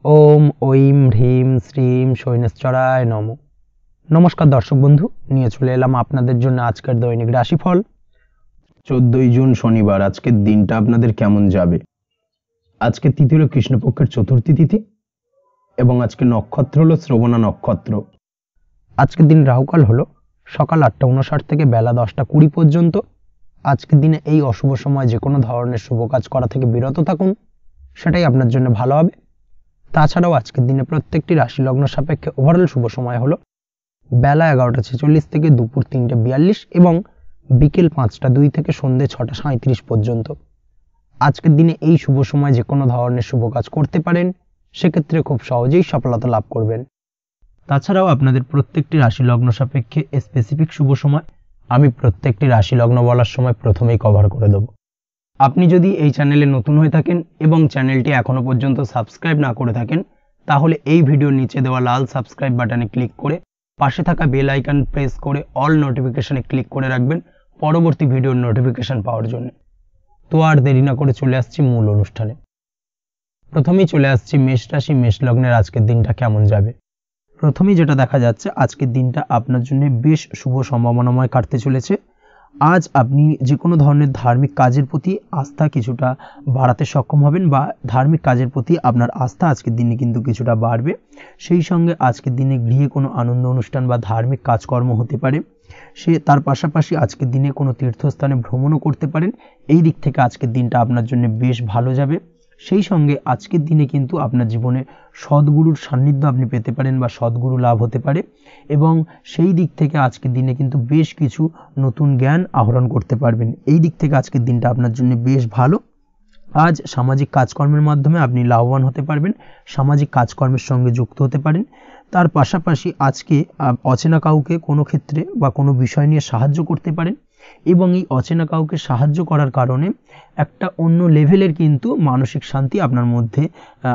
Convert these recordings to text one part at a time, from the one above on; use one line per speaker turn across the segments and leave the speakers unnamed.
ओम ओम ह्रीम श्रीम शैनेश्वराय नमो। नमस्कार दर्शक बंधु, নিয়ে চলে এলাম আপনাদের জন্য আজকের দৈনিক রাশিফল।
14 জুন শনিবার। আজকের দিনটা আপনাদের কেমন যাবে? আজকে তিথি হলো কৃষ্ণপক্ষের চতুর্থী তিথি এবং আজকে নক্ষত্র হলো শ্রবণা নক্ষত্র।
আজকের দিন রাহুকাল হলো সকাল 8:59 থেকে বেলা 10:20 পর্যন্ত। আজকের দিনে এই অশুভ সময় যে কোনো ধরনের শুভ কাজ করা থেকে বিরত থাকুন, সেটাই আপনার জন্য ভালো হবে। তাছাড়াও আজকের দিনে প্রত্যেকটি রাশি লগ্ন সাপেক্ষে ওভারঅল শুভ সময় হলো বেলা 11:46 থেকে দুপুর 3:42 এবং বিকেল 5:02 থেকে সন্ধ্যে 6:37 পর্যন্ত। আজকের দিনে এই শুভ সময় যে কোনো ধরনের শুভ কাজ করতে পারেন, সেক্ষেত্রে খুব সহজেই সফলতা লাভ করবেন। তাছাড়াও আপনাদের প্রত্যেকটি রাশি লগ্ন সাপেক্ষে স্পেসিফিক শুভ সময় আমি প্রত্যেকটি রাশি লগ্ন বলার সময় প্রথমেই কভার করে দেব। আপনি যদি এই চ্যানেলে নতুন হয়ে থাকেন এবং চ্যানেলটি এখনো পর্যন্ত সাবস্ক্রাইব না করে থাকেন, তাহলে এই ভিডিওর নিচে দেওয়া লাল সাবস্ক্রাইব বাটনে ক্লিক করে পাশে থাকা বেল আইকন প্রেস করে অল নোটিফিকেশনে ক্লিক করে রাখবেন পরবর্তী ভিডিওর নোটিফিকেশন পাওয়ার জন্য। তো আর দেরি না করে চলে আসছি মূল অনুষ্ঠানে। প্রথমেই চলে আসছি মেষ রাশি মেষ লগ্নের আজকের দিনটা কেমন যাবে। প্রথমেই যেটা দেখা যাচ্ছে, আজকের দিনটা আপনার জন্য বেশ শুভ সম্ভাবনাময় কাটতে চলেছে। আজ আপনি যে কোনো ধরনের ধার্মিক কাজের প্রতি আস্থা কিছুটা বাড়াতে সক্ষম হবেন, বা ধার্মিক কাজের প্রতি আপনার আস্থা আজকের দিনে কিন্তু কিছুটা বাড়বে। সেই সঙ্গে আজকের দিনে গৃহে কোনো আনন্দ অনুষ্ঠান বা ধার্মিক কাজকর্ম হতে পারে। তার পাশাপাশি আজকের দিনে কোনো তীর্থস্থানে ভ্রমণও করতে পারেন। এই দিক থেকে আজকের দিনটা আপনার জন্য বেশ ভালো যাবে। সেই সঙ্গে আজকের দিনে কিন্তু আপনার জীবনে সদ্গুরুর সান্নিধ্য আপনি পেতে পারেন বা সদ্গুরু লাভ হতে পারে, এবং সেই দিক থেকে আজকের দিনে কিন্তু বেশ কিছু নতুন জ্ঞান আহরণ করতে পারবেন। এই দিক থেকে আজকের দিনটা আপনার জন্য বেশ ভালো। আজ সামাজিক কাজকর্মের মাধ্যমে আপনি লাভবান হতে পারবেন, সামাজিক কাজকর্মের সঙ্গে যুক্ত হতে পারেন। তার পাশাপাশি আজকে অচেনা কাউকে কোনো ক্ষেত্রে বা কোনো বিষয় নিয়ে সাহায্য করতে পারেন, এবং এই অচেনা কাউকে সাহায্য করার কারণে একটা অন্য লেভেলের কিন্তু মানসিক শান্তি আপনার মধ্যে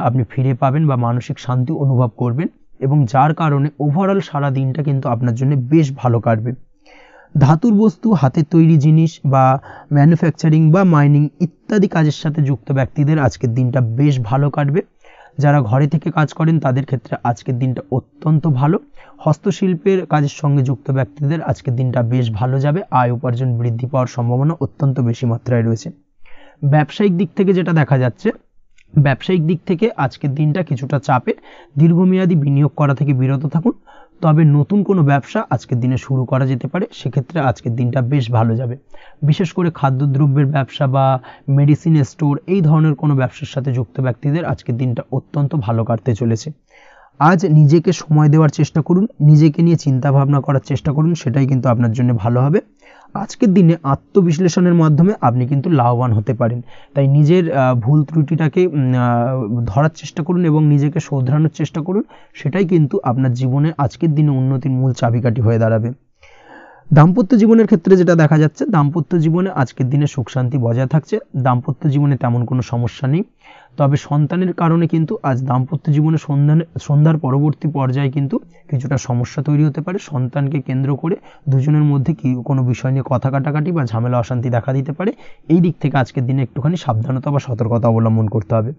আপনি ফিরে পাবেন বা মানসিক শান্তি অনুভব করবেন, এবং যার কারণে ওভারঅল সারা দিনটা কিন্তু আপনার জন্য বেশ ভালো কাটবে। ধাতুর বস্তু, হাতের তৈরি জিনিস বা ম্যানুফ্যাকচারিং বা মাইনিং ইত্যাদি কাজের সাথে যুক্ত ব্যক্তিদের আজকের দিনটা বেশ ভালো কাটবে। যারা ঘরে থেকে কাজ করেন তাদের ক্ষেত্রে আজকের দিনটা অত্যন্ত ভালো। হস্তশিল্পের কাজের সঙ্গে যুক্ত ব্যক্তিদের আজকের দিনটা বেশ ভালো যাবে। আয় উপার্জন বৃদ্ধি পাওয়ার সম্ভাবনা অত্যন্ত বেশি মাত্রায় রয়েছে। ব্যবসায়িক দিক থেকে যেটা দেখা যাচ্ছে, ব্যবসায়িক দিক থেকে আজকের দিনটা কিছুটা চাপের। দীর্ঘমেয়াদী বিনিয়োগ করা থেকে বিরত থাকুন, তবে নতুন কোনো ব্যবসা আজকের দিনে শুরু করা যেতে পারে, সেক্ষেত্রে আজকের দিনটা বেশ ভালো যাবে। বিশেষ করে খাদ্যদ্রব্যের ব্যবসা বা মেডিসিন স্টোর এই ধরনের কোনো ব্যবসার সাথে যুক্ত ব্যক্তিদের আজকের দিনটা অত্যন্ত ভালো কাটতে চলেছে। আজ নিজেকে সময় দেওয়ার চেষ্টা করুন, নিজেকে নিয়ে চিন্তা ভাবনা করার চেষ্টা করুন, সেটাই কিন্তু আপনার জন্য ভালো হবে। আজকের দিনে আত্মবিশ্লেষণের মাধ্যমে আপনি কিন্তু লাভবান হতে পারেন, তাই নিজের ভুল ত্রুটিটাকে ধরার চেষ্টা করুন এবং নিজেকে শোধরানোর চেষ্টা করুন, সেটাই কিন্তু আপনার জীবনে আজকের দিনে উন্নতির মূল চাবিকাঠি হয়ে দাঁড়াবে। দাম্পত্য জীবনের ক্ষেত্রে যেটা দেখা যাচ্ছে, দাম্পত্য জীবনে আজকের দিনে সুখ শান্তি বজায় থাকছে। দাম্পত্য জীবনে তেমন কোনো সমস্যা নেই, তবে সন্তানের কারণে কিন্তু আজ দাম্পত্য জীবনে সন্ধ্যার পরবর্তী পর্যায়ে কিন্তু কিছুটা সমস্যা তৈরি হতে পারে। সন্তানকে কেন্দ্র করে দুজনের মধ্যে কোনো বিষয় নিয়ে কথা কাটাকাটি বা ঝামেলা অশান্তি দেখা দিতে পারে। এই দিক থেকে আজকের দিনে একটুখানি সাবধানতা বা সতর্কতা অবলম্বন করতে হবে।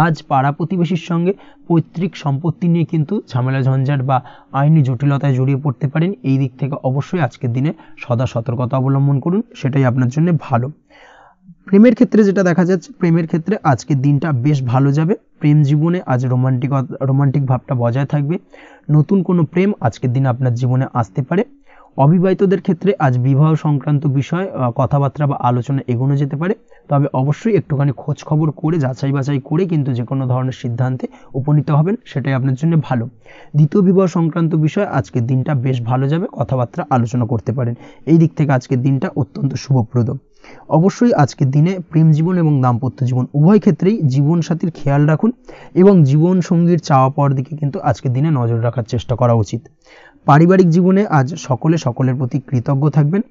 আজ পাড়া প্রতিবেশীর সঙ্গে পৈতৃক সম্পত্তি নিয়ে কিন্তু ঝামেলা ঝঞ্ঝাট বা আইনি জটিলতায় জড়িয়ে পড়তে পারেন। এই দিক থেকে অবশ্যই আজকের দিনে সদা সতর্কতা অবলম্বন করুন, সেটাই আপনার জন্য ভালো। প্রেমের ক্ষেত্রে যেটা দেখা যাচ্ছে, প্রেমের ক্ষেত্রে আজকের দিনটা বেশ ভালো যাবে। প্রেম জীবনে আজ রোমান্টিক ভাবটা বজায় থাকবে। নতুন কোনো প্রেম আজকের দিনে আপনার জীবনে আসতে পারে। অবিবাহিতদের ক্ষেত্রে আজ বিবাহ সংক্রান্ত বিষয় কথাবার্তা বা আলোচনা এগোনো যেতে পারে, তবে অবশ্যই একটুখানি খোঁজ খবর করে যাচাই বাছাই করে কিন্তু যে কোনো ধরনের সিদ্ধান্তে উপনীত হবেন, সেটাই আপনার জন্য ভালো। দ্বিতীয় বিবাহ সংক্রান্ত বিষয় আজকের দিনটা বেশ ভালো যাবে, কথাবার্তা আলোচনা করতে পারেন। এই দিক থেকে আজকের দিনটা অত্যন্ত শুভপ্রদ। অবশ্যই আজকের দিনে প্রেম জীবন এবং দাম্পত্য জীবন উভয় ক্ষেত্রেই জীবনসাথীর খেয়াল রাখুন, এবং জীবন সঙ্গীর চাওয়া পাওয়ার দিকে কিন্তু আজকের দিনে নজর রাখার চেষ্টা করা উচিত। পারিবারিক জীবনে আজ সকলের প্রতি কৃতজ্ঞ থাকবেন।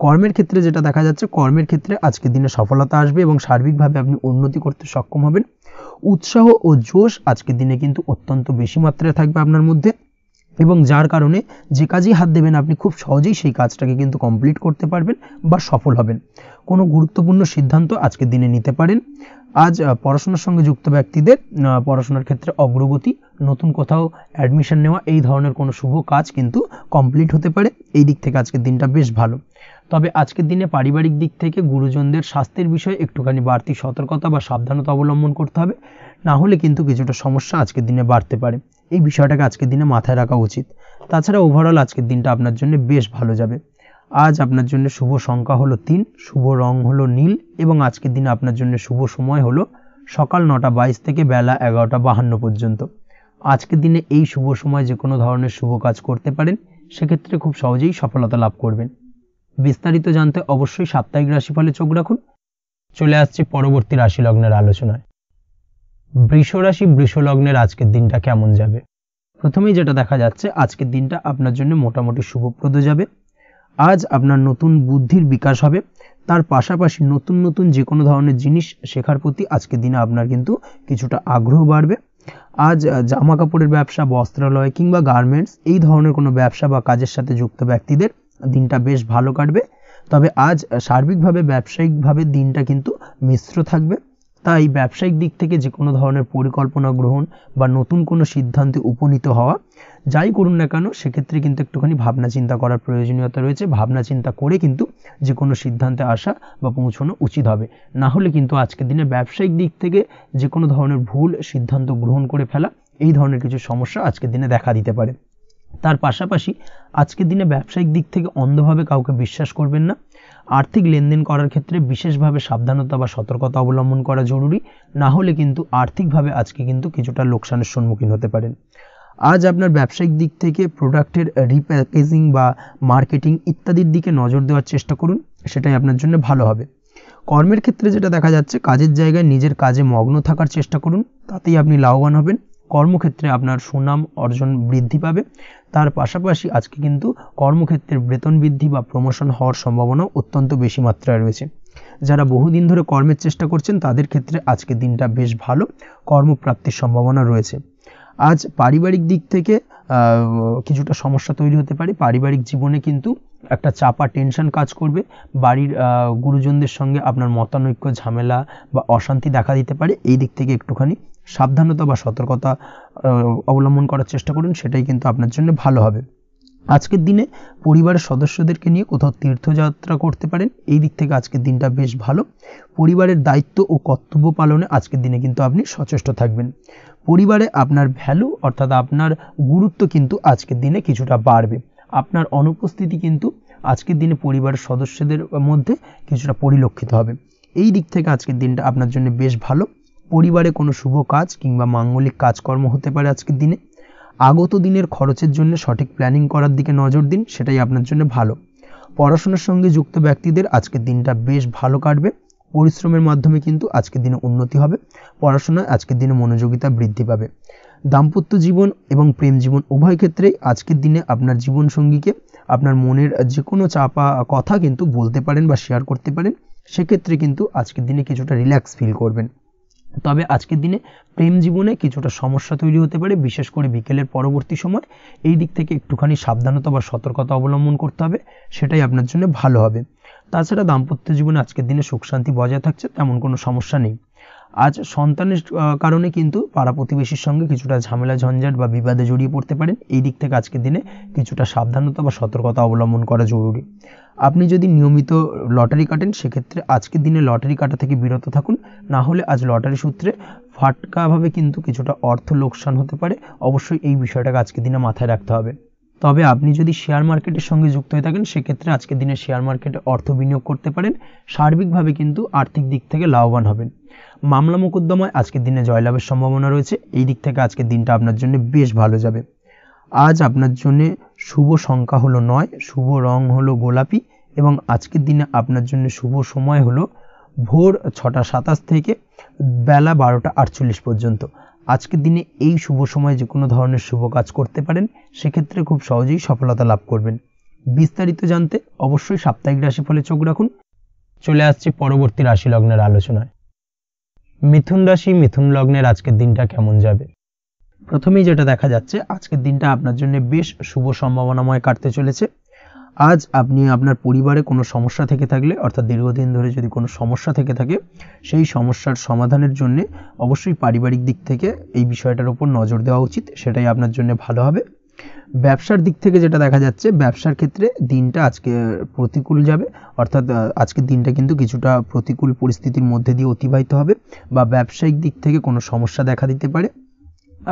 কর্মের ক্ষেত্রে যেটা দেখা যাচ্ছে, কর্মের ক্ষেত্রে আজকের দিনে সফলতা আসবে এবং সার্বিকভাবে আপনি উন্নতি করতে সক্ষম হবেন। উৎসাহ ও জোশ আজকের দিনে কিন্তু অত্যন্ত বেশি মাত্রায় থাকবে আপনার মধ্যে, এবং যার কারণে যে কাজেই হাত দেবেন আপনি খুব সহজেই সেই কাজটাকে কিন্তু কমপ্লিট করতে পারবেন বা সফল হবেন। কোনো গুরুত্বপূর্ণ সিদ্ধান্ত আজকের দিনে নিতে পারেন। আজ পড়াশোনার সঙ্গে যুক্ত ব্যক্তিদের পড়াশোনার ক্ষেত্রে অগ্রগতি, নতুন কোথাও অ্যাডমিশন নেওয়া, এই ধরনের কোনো শুভ কাজ কিন্তু কমপ্লিট হতে পারে। এই দিক থেকে আজকের দিনটা বেশ ভালো। তবে আজকের দিনে পারিবারিক দিক থেকে গুরুজনদের স্বাস্থ্যের বিষয়ে একটুখানি বাড়তি সতর্কতা বা সাবধানতা অবলম্বন করতে হবে, না হলে কিন্তু কিছুটা সমস্যা আজকের দিনে বাড়তে পারে। এই বিষয়টাকে আজকের দিনে মাথায় রাখা উচিত। তাছাড়া ওভারঅল আজকের দিনটা আপনার জন্য বেশ ভালো যাবে। আজ আপনার জন্য শুভ সংখ্যা হলো 3, শুভ রং হলো নীল এবং আজকের দিনে আপনার জন্য শুভ সময় হলো সকাল 9:22 থেকে বেলা 11:52 পর্যন্ত। আজকের দিনে এই শুভ সময় যে কোনো ধরনের শুভ কাজ করতে পারেন, সেক্ষেত্রে খুব সহজেই সফলতা লাভ করবেন। বিস্তারিত জানতে অবশ্যই সাপ্তাহিক রাশিফলে চোখ রাখুন। চলে আসছে পরবর্তী রাশি লগ্নের আলোচনায়। বৃষ রাশি, বৃষ লগ্নের আজকের দিনটা কেমন যাবে? প্রথমেই যেটা দেখা যাচ্ছে, আজকের দিনটা আপনার জন্য মোটামুটি শুভপ্রদ যাবে। আজ আপনার নতুন বুদ্ধির বিকাশ হবে, তার পাশাপাশি নতুন নতুন যে কোনো ধরনের জিনিস শেখার প্রতি আজকের দিনে আপনার কিন্তু কিছুটা আগ্রহ বাড়বে। আজ জামা কাপড়ের ব্যবসা, বস্ত্রালয় কিংবা গার্মেন্টস এই ধরনের কোনো ব্যবসা বা কাজের সাথে যুক্ত ব্যক্তিদের দিনটা বেশ ভালো কাটবে। তবে আজ সার্বিকভাবে ব্যবসায়িকভাবে দিনটা কিন্তু মিশ্র থাকবে, তাই ব্যবসায়িক দিক থেকে যে কোনো ধরনের পরিকল্পনা গ্রহণ বা নতুন কোনো সিদ্ধান্তে উপনীত হওয়া, যাই করুন না কেন সেক্ষেত্রে কিন্তু একটুখানি ভাবনা চিন্তা করার প্রয়োজনীয়তা রয়েছে। ভাবনা চিন্তা করে কিন্তু যে কোনো সিদ্ধান্তে আসা বা পৌঁছানো উচিত হবে, না হলে কিন্তু আজকের দিনে ব্যবসায়িক দিক থেকে যে কোনো ধরনের ভুল সিদ্ধান্ত গ্রহণ করে ফেলা, এই ধরনের কিছু সমস্যা আজকের দিনে দেখা দিতে পারে। তার পাশাপাশি আজকের দিনে ব্যবসায়িক দিক থেকে অন্ধভাবে কাউকে বিশ্বাস করবেন না। আর্থিক লেনদেন করার ক্ষেত্রে বিশেষভাবে সাবধানতা বা সতর্কতা অবলম্বন করা জরুরি, না হলে কিন্তু আর্থিকভাবে আজকে কিন্তু কিছুটা লোকসানের সম্মুখীন হতে পারেন। আজ আপনার ব্যবসায়িক দিক থেকে প্রোডাক্টের রিপ্যাকেজিং বা মার্কেটিং ইত্যাদির দিকে নজর দেওয়ার চেষ্টা করুন, সেটাই আপনার জন্য ভালো হবে। কর্মের ক্ষেত্রে যেটা দেখা যাচ্ছে, কাজের জায়গায় নিজের কাজে মগ্ন থাকার চেষ্টা করুন, তাতেই আপনি লাভবান হবেন। কর্মক্ষেত্রে আপনার সুনাম অর্জন বৃদ্ধি পাবে। তার পাশাপাশি আজকে কিন্তু কর্মক্ষেত্রে বেতন বৃদ্ধি বা প্রমোশন হওয়ার সম্ভাবনা অত্যন্ত বেশি মাত্রায় রয়েছে। যারা বহুদিন ধরে কর্মের চেষ্টা করছেন তাদের ক্ষেত্রে আজকের দিনটা বেশ ভালো, কর্মপ্রাপ্তির সম্ভাবনা রয়েছে। আজ পারিবারিক দিক থেকে কিছুটা সমস্যা তৈরি হতে পারে। পারিবারিক জীবনে কিন্তু একটা চাপা টেনশন কাজ করবে। বাড়ির গুরুজনদের সঙ্গে আপনার মতানৈক্য, ঝামেলা বা অশান্তি দেখা দিতে পারে। এই দিক থেকে একটুখানি সাবধানতা বা সতর্কতা অবলম্বন করার চেষ্টা করুন, সেটাই কিন্তু আপনার জন্য ভালো হবে। আজকের দিনে পরিবারের সদস্যদেরকে নিয়ে কোথাও তীর্থযাত্রা করতে পারেন, এই দিক থেকে আজকের দিনটা বেশ ভালো। পরিবারের দায়িত্ব ও কর্তব্য পালনে আজকের দিনে কিন্তু আপনি সচেষ্ট থাকবেন। পরিবারে আপনার ভ্যালু অর্থাৎ আপনার গুরুত্ব কিন্তু আজকের দিনে কিছুটা বাড়বে। আপনার অনুপস্থিতি কিন্তু আজকের দিনে পরিবারের সদস্যদের মধ্যে কিছুটা পরিলক্ষিত হবে। এই দিক থেকে আজকের দিনটা আপনার জন্য বেশ ভালো। পরিবারে কোনো শুভ কাজ কিংবা মাঙ্গলিক কাজকর্ম হতে পারে আজকের দিনে। আগত দিনের খরচের জন্য সঠিক প্ল্যানিং করার দিকে নজর দিন, সেটাই আপনার জন্য ভালো। পড়াশোনার সঙ্গে যুক্ত ব্যক্তিদের আজকের দিনটা বেশ ভালো কাটবে। পরিশ্রমের মাধ্যমে কিন্তু আজকের দিনে উন্নতি হবে। পড়াশোনায় আজকের দিনে মনোযোগিতা বৃদ্ধি পাবে। দাম্পত্য জীবন এবং প্রেম জীবন উভয় ক্ষেত্রেই আজকের দিনে আপনার জীবনসঙ্গীকে আপনার মনের যে কোনো চাপা কথা কিন্তু বলতে পারেন বা শেয়ার করতে পারেন। সেক্ষেত্রে কিন্তু আজকের দিনে কিছুটা রিল্যাক্স ফিল করবেন। তবে আজকের দিনে প্রেম জীবনে কিছুটা সমস্যা তৈরি হতে পারে, বিশেষ করে বিকেলের পরবর্তী সময়। এই দিক থেকে একটুখানি সাবধানতা বা সতর্কতা অবলম্বন করতে হবে, সেটাই আপনার জন্য ভালো হবে। তাছাড়া দাম্পত্য জীবনে আজকের দিনে সুখ শান্তি বজায় থাকছে, তেমন কোনো সমস্যা নেই। আজ সন্তানের কারণে কিন্তু পাড়া প্রতিবেশীর সঙ্গে কিছুটা ঝামেলা ঝঞ্ঝাট বা বিবাদে জড়িয়ে পড়তে পারেন। এই দিক থেকে আজকের দিনে কিছুটা সাবধানতা বা সতর্কতা অবলম্বন করা জরুরি। আপনি যদি নিয়মিত লটারি কাটেন, সেক্ষেত্রে আজকের দিনে লটারি কাটা থেকে বিরত থাকুন, না হলে আজ লটারি সূত্রে ফাটকাভাবে কিন্তু কিছুটা অর্থ লোকসান হতে পারে। অবশ্যই এই বিষয়টাকে আজকের দিনে মাথায় রাখতে হবে। তবে আপনি যদি শেয়ার মার্কেটের সঙ্গে যুক্ত হয়ে থাকেন, সেক্ষেত্রে আজকের দিনে শেয়ার মার্কেটে অর্থ বিনিয়োগ করতে পারেন। সার্বিকভাবে কিন্তু আর্থিক দিক থেকে লাভবান হবেন। মামলা মোকদ্দমায় আজকের দিনে জয়লাভের সম্ভাবনা রয়েছে। এই দিক থেকে আজকের দিনটা আপনার জন্য বেশ ভালো যাবে। আজ আপনার জন্য শুভ সংখ্যা হলো 9, শুভ রং হলো গোলাপি এবং আজকের দিনে আপনার জন্য শুভ সময় হলো ভোর 6:27 থেকে বেলা 12:48 পর্যন্ত। আজকের দিনে এই শুভ সময় যে কোনো ধরনের শুভ কাজ করতে পারেন, সেক্ষেত্রে খুব সহজেই সফলতা লাভ করবেন। বিস্তারিত জানতে অবশ্যই সাপ্তাহিক রাশিফলে চোখ রাখুন। চলে আসছে পরবর্তী রাশি লগ্নের আলোচনায়। মিথুন রাশি, মিথুন লগ্নের আজকের দিনটা কেমন যাবে? প্রথমেই যেটা দেখা যাচ্ছে, আজকের দিনটা আপনার জন্য বেশ শুভ সম্ভাবনাময় কাটতে চলেছে। আজ আপনি আপনার পরিবারে কোনো সমস্যা থেকে থাকলে, অর্থাৎ দীর্ঘদিন ধরে যদি কোনো সমস্যা থেকে থাকে, সেই সমস্যার সমাধানের জন্য অবশ্যই পারিবারিক দিক থেকে এই বিষয়টার উপর নজর দেওয়া উচিত, সেটাই আপনার জন্য ভালো হবে। ব্যবসার দিক থেকে যেটা দেখা যাচ্ছে, ব্যবসার ক্ষেত্রে দিনটা আজকে প্রতিকূল যাবে, অর্থাৎ আজকের দিনটা কিন্তু কিছুটা প্রতিকূল পরিস্থিতির মধ্যে দিয়ে অতিবাহিত হবে, বা ব্যবসায়িক দিক থেকে কোনো সমস্যা দেখা দিতে পারে।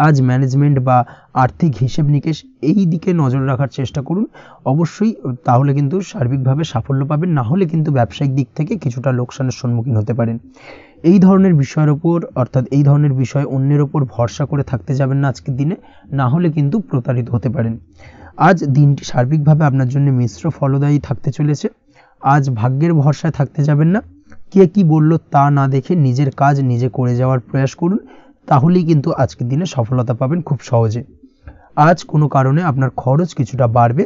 আজ ম্যানেজমেন্ট বা আর্থিক হিসেব নিকেশ এই দিকে নজর রাখার চেষ্টা করুন অবশ্যই, তাহলে কিন্তু সার্বিকভাবে সাফল্য পাবেন। না হলে কিন্তু ব্যবসায়িক দিক থেকে কিছুটা লোকসানের সম্মুখীন হতে পারেন। এই ধরনের বিষয়ের ওপর, অর্থাৎ এই ধরনের বিষয় অন্যের ওপর ভরসা করে থাকতে যাবেন না আজকের দিনে, না হলে কিন্তু প্রতারিত হতে পারেন। আজ দিনটি সার্বিকভাবে আপনার জন্য মিশ্র ফলদায়ী থাকতে চলেছে। আজ ভাগ্যের ভরসায় থাকতে যাবেন না, কে কি বলল তা না দেখে নিজের কাজ নিজে করে যাওয়ার প্রয়াস করুন, তাহলেই কিন্তু আজকের দিনে সফলতা পাবেন খুব সহজে। আজ কোনো কারণে আপনার খরচ কিছুটা বাড়বে